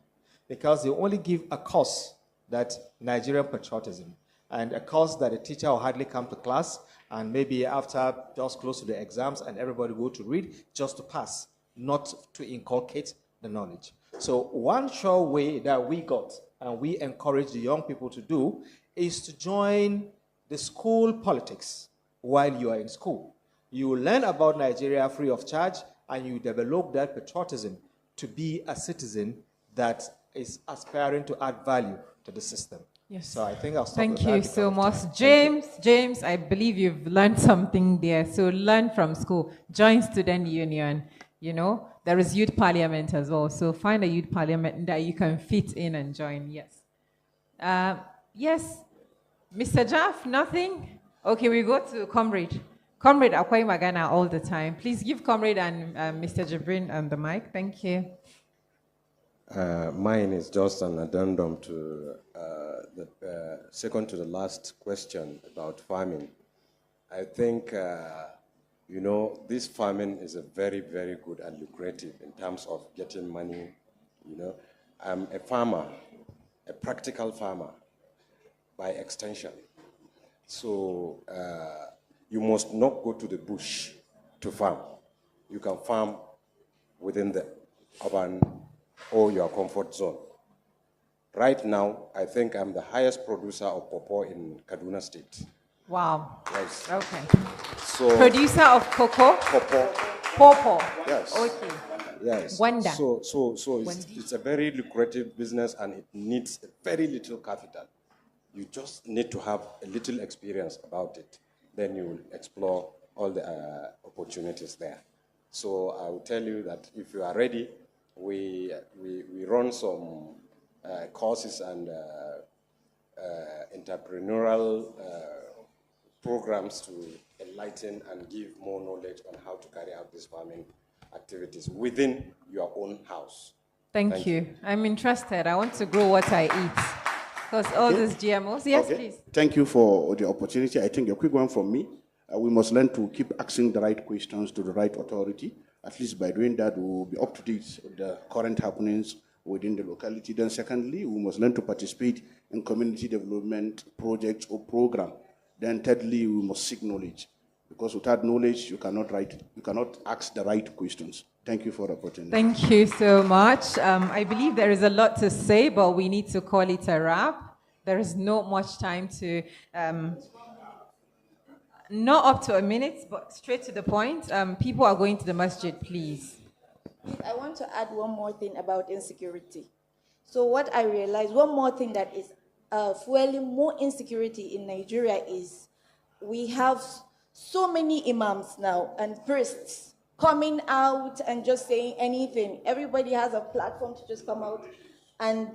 because they only give a course that Nigerian patriotism and a course that a teacher will hardly come to class, and maybe after just close to the exams and everybody go to read just to pass, not to inculcate the knowledge. So one sure way that we got and we encourage the young people to do is to join the school politics while you are in school. You learn about Nigeria free of charge, and you develop that patriotism to be a citizen that is aspiring to add value to the system. Yes. So I think I'll stop Thank with you that so much. James, James, I believe you've learned something there. So learn from school. Join student union. You know, there is youth parliament as well. So find a youth parliament that you can fit in and join. Yes. Yes. Mr. Jaff, nothing? Okay, we go to Comrade. Comrade Akwai Magana all the time. Please give Comrade and Mr. Jibrin the mic. Thank you. Mine is just an addendum to the second to the last question about farming. I think, this farming is a very, very good and lucrative in terms of getting money. I'm a farmer, a practical farmer by extension. So you must not go to the bush to farm. You can farm within the urban or your comfort zone. Right now, I think I'm the highest producer of pawpaw in Kaduna State. Wow. Yes. Okay. So producer of cocoa? Pawpaw. Yes. Okay. Yes. Wonder. So it's a very lucrative business and it needs very little capital. You just need to have a little experience about it. Then you will explore all the opportunities there. So I will tell you that if you are ready, we run some courses and entrepreneurial programs to enlighten and give more knowledge on how to carry out these farming activities within your own house. Thank you. I'm interested. I want to grow what I eat. Because all these GMOs. Yes, please. Thank you for the opportunity. I think a quick one from me. We must learn to keep asking the right questions to the right authority. At least by doing that, we will be up to date with the current happenings within the locality. Then secondly, we must learn to participate in community development projects or program. Then thirdly, we must seek knowledge. Because without knowledge, you cannot ask the right questions. Thank you for the opportunity. Thank you so much. I believe there is a lot to say, but we need to call it a wrap. There is not much time to, not up to a minute, but straight to the point. People are going to the masjid, please. I want to add one more thing about insecurity. So what I realized, one more thing that is fueling more insecurity in Nigeria is we have so many imams now and priests coming out and just saying anything. Everybody has a platform to just come out and,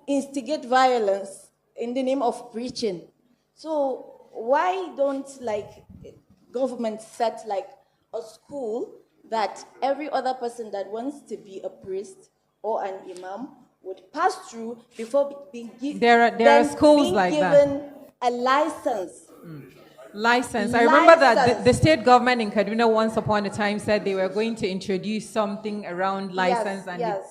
instigate violence in the name of preaching. So why don't government set a school that every other person that wants to be a priest or an imam would pass through before being given there are schools like given a license. License. I remember that the state government in Kaduna once upon a time said they were going to introduce something around license. Yes.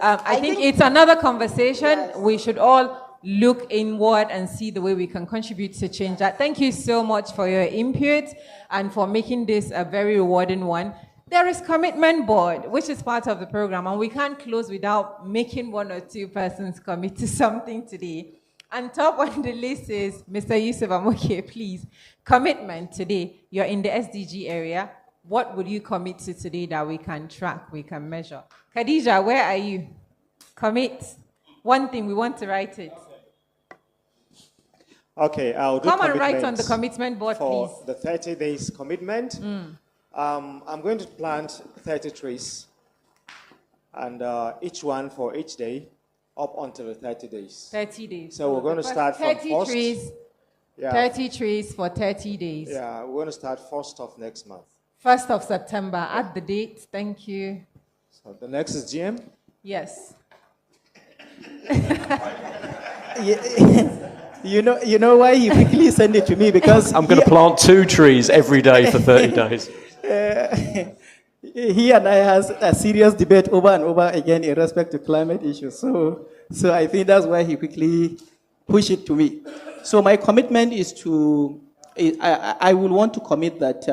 I think it's another conversation. Yes. We should all look inward and see the way we can contribute to change that. Thank you so much for your input and for making this a very rewarding one. There is commitment board, which is part of the program, and we can't close without making one or two persons commit to something today. And top on the list is Mr. Yusuf Amoke, please. Commitment today. You're in the SDG area. What would you commit to today that we can track, we can measure? Khadija, where are you? Commit. One thing, we want to write it. Okay, I'll do Come and write on the commitment board, for please. the 30 days commitment. I'm going to plant 30 trees, and each one for each day, up until the 30 days. 30 days. So we're going to start from 30 trees. Yeah. 30 trees for 30 days. Yeah, we're going to start 1st of next month. 1st of September. Add the date. Thank you. So the next is GM? Yes. You know why he quickly sent it to me? Because I'm going to plant 2 trees every day for 30 days. He and I has a serious debate over and over again in respect to climate issues. So I think that's why he quickly pushed it to me. So my commitment is to, I will want to commit that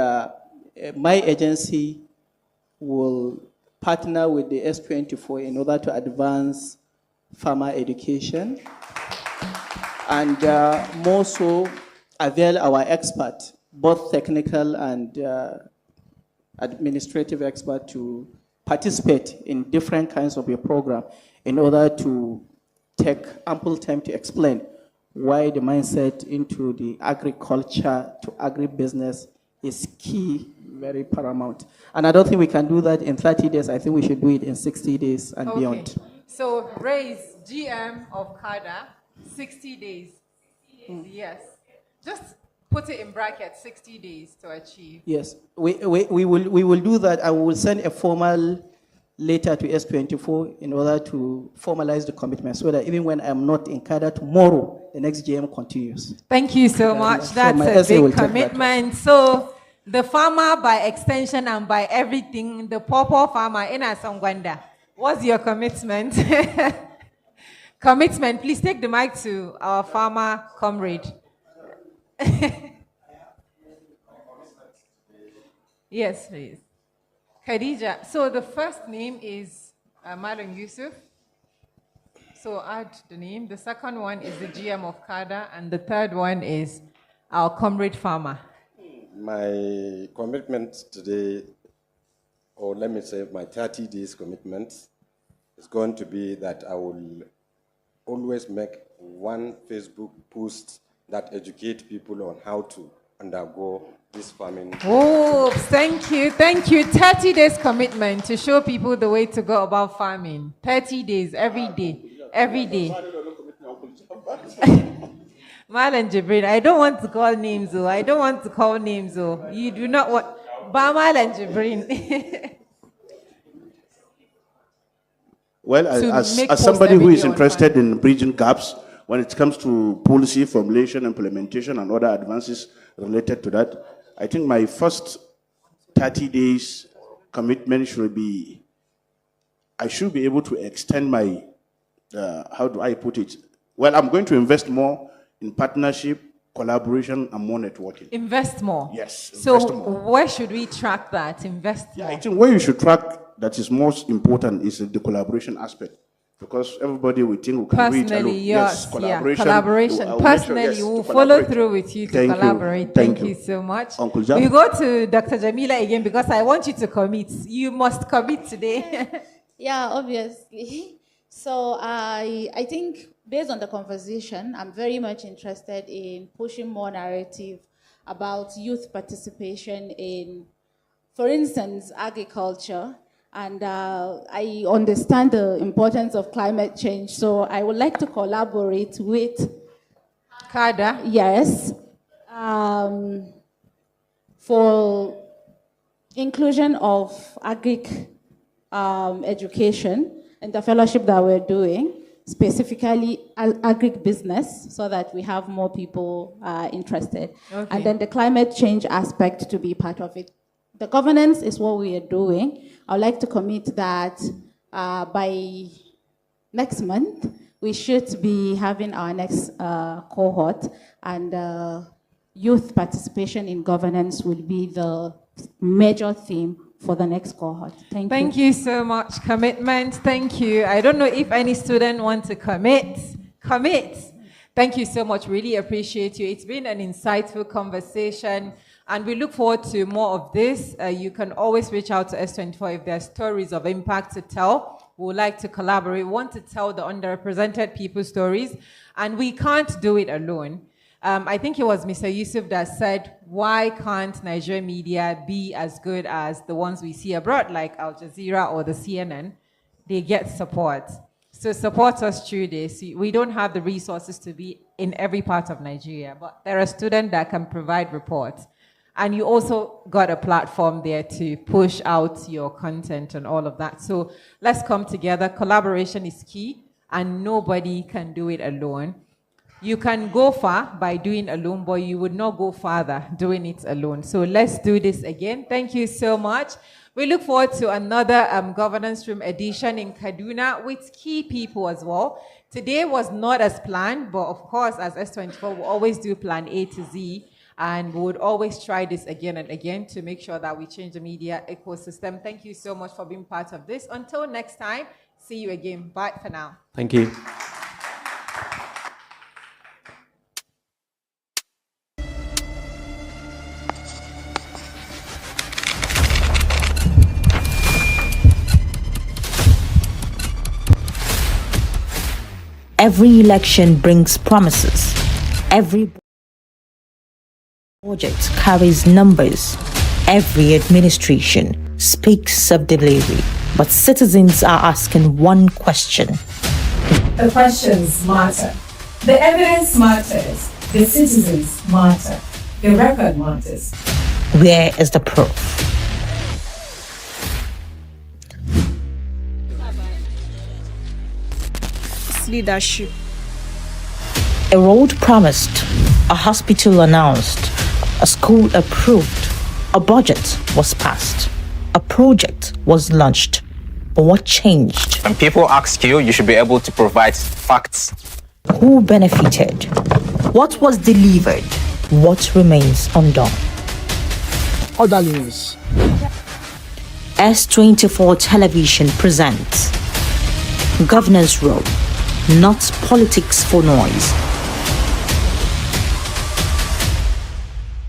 my agency will partner with the S24 in order to advance farmer education and more so avail our expert, both technical and administrative expert, to participate in different kinds of a program in order to take ample time to explain why the mindset into the agriculture to agribusiness is key, very paramount. And I don't think we can do that in 30 days. I think we should do it in 60 days and beyond. So raise GM of CADA 60 days. Yes. Just put it in brackets, 60 days to achieve. Yes, we will do that. I will send a formal letter to S24 in order to formalize the commitment so that even when I'm not in Kada tomorrow, the next GM continues. Thank you so much. So That's my a essay will big take that. commitment. So the farmer by extension and by everything, the pawpaw farmer in Asongwanda, what's your commitment? Commitment. Please take the mic to our farmer comrade. Yes, please. Khadija. So the first name is Malam Yusuf. So add the name. The second one is the GM of Kada, and the third one is our comrade farmer. My commitment today, or let me say my 30 days commitment, is going to be that I will always make one Facebook post that educate people on how to undergo this farming. Oh, thank you. Thank you. 30 days commitment to show people the way to go about farming. 30 days, every day. Every day. Malan Jibrin, I don't want to call names, though. I don't want to call names, though. You do not want. Malan Jibrin. Well, as somebody who is interested in bridging gaps when it comes to policy formulation, implementation, and other advances related to that, I think my first 30 days commitment should be, I should be able to extend my, how do I put it? Well, I'm going to invest more in partnership, collaboration, and more networking. Invest more? Yes, so invest more. Where should we track that? Invest more? I think where you should track that is most important is the collaboration aspect. Because everybody will think we can reach alone. Yes, collaboration. Yeah, collaboration. Personally, we'll follow through with you to collaborate. Thank you so much. Uncle Jam. We go to Dr. Jamila again because I want you to commit. You must commit today. Yeah, obviously. So I think based on the conversation, I'm very much interested in pushing more narrative about youth participation in, for instance, agriculture. And I understand the importance of climate change, so I would like to collaborate with Kada. Yes, for inclusion of agric education and the fellowship that we're doing, specifically agric business, so that we have more people interested. Okay. And then the climate change aspect to be part of it. The governance is what we are doing. I would like to commit that by next month, we should be having our next cohort, and youth participation in governance will be the major theme for the next cohort. Thank you. Thank you so much. Commitment. Thank you. I don't know if any student wants to commit. Commit. Thank you so much. Really appreciate you. It's been an insightful conversation. And we look forward to more of this. You can always reach out to S24 if there are stories of impact to tell. We would like to collaborate. We want to tell the underrepresented people's stories. And we can't do it alone. I think it was Mr. Yusuf that said, why can't Nigerian media be as good as the ones we see abroad, like Al Jazeera or the CNN? They get support. So support us through this. We don't have the resources to be in every part of Nigeria, but there are students that can provide reports. And you also got a platform there to push out your content and all of that. So let's come together. Collaboration is key, and nobody can do it alone. You can go far by doing alone, but you would not go farther doing it alone. So let's do this again. Thank you so much. We look forward to another Governance Room edition in Kaduna with key people as well. Today was not as planned, but of course, as S24, we always do plan A to Z. And we would always try this again and again to make sure that we change the media ecosystem. Thank you so much for being part of this. Until next time, see you again. Bye for now. Thank you. Every election brings promises. Every project carries numbers. Every administration speaks of delivery. But citizens are asking one question. The questions matter. The evidence matters. The citizens matter. The record matters. Where is the proof? leadership. A road promised, a hospital announced, a school approved, a budget was passed, a project was launched. But what changed? When people ask you, you should be able to provide facts. Who benefited? What was delivered? What remains undone? Orderliness. S24 Television presents Governance Room, not politics for noise.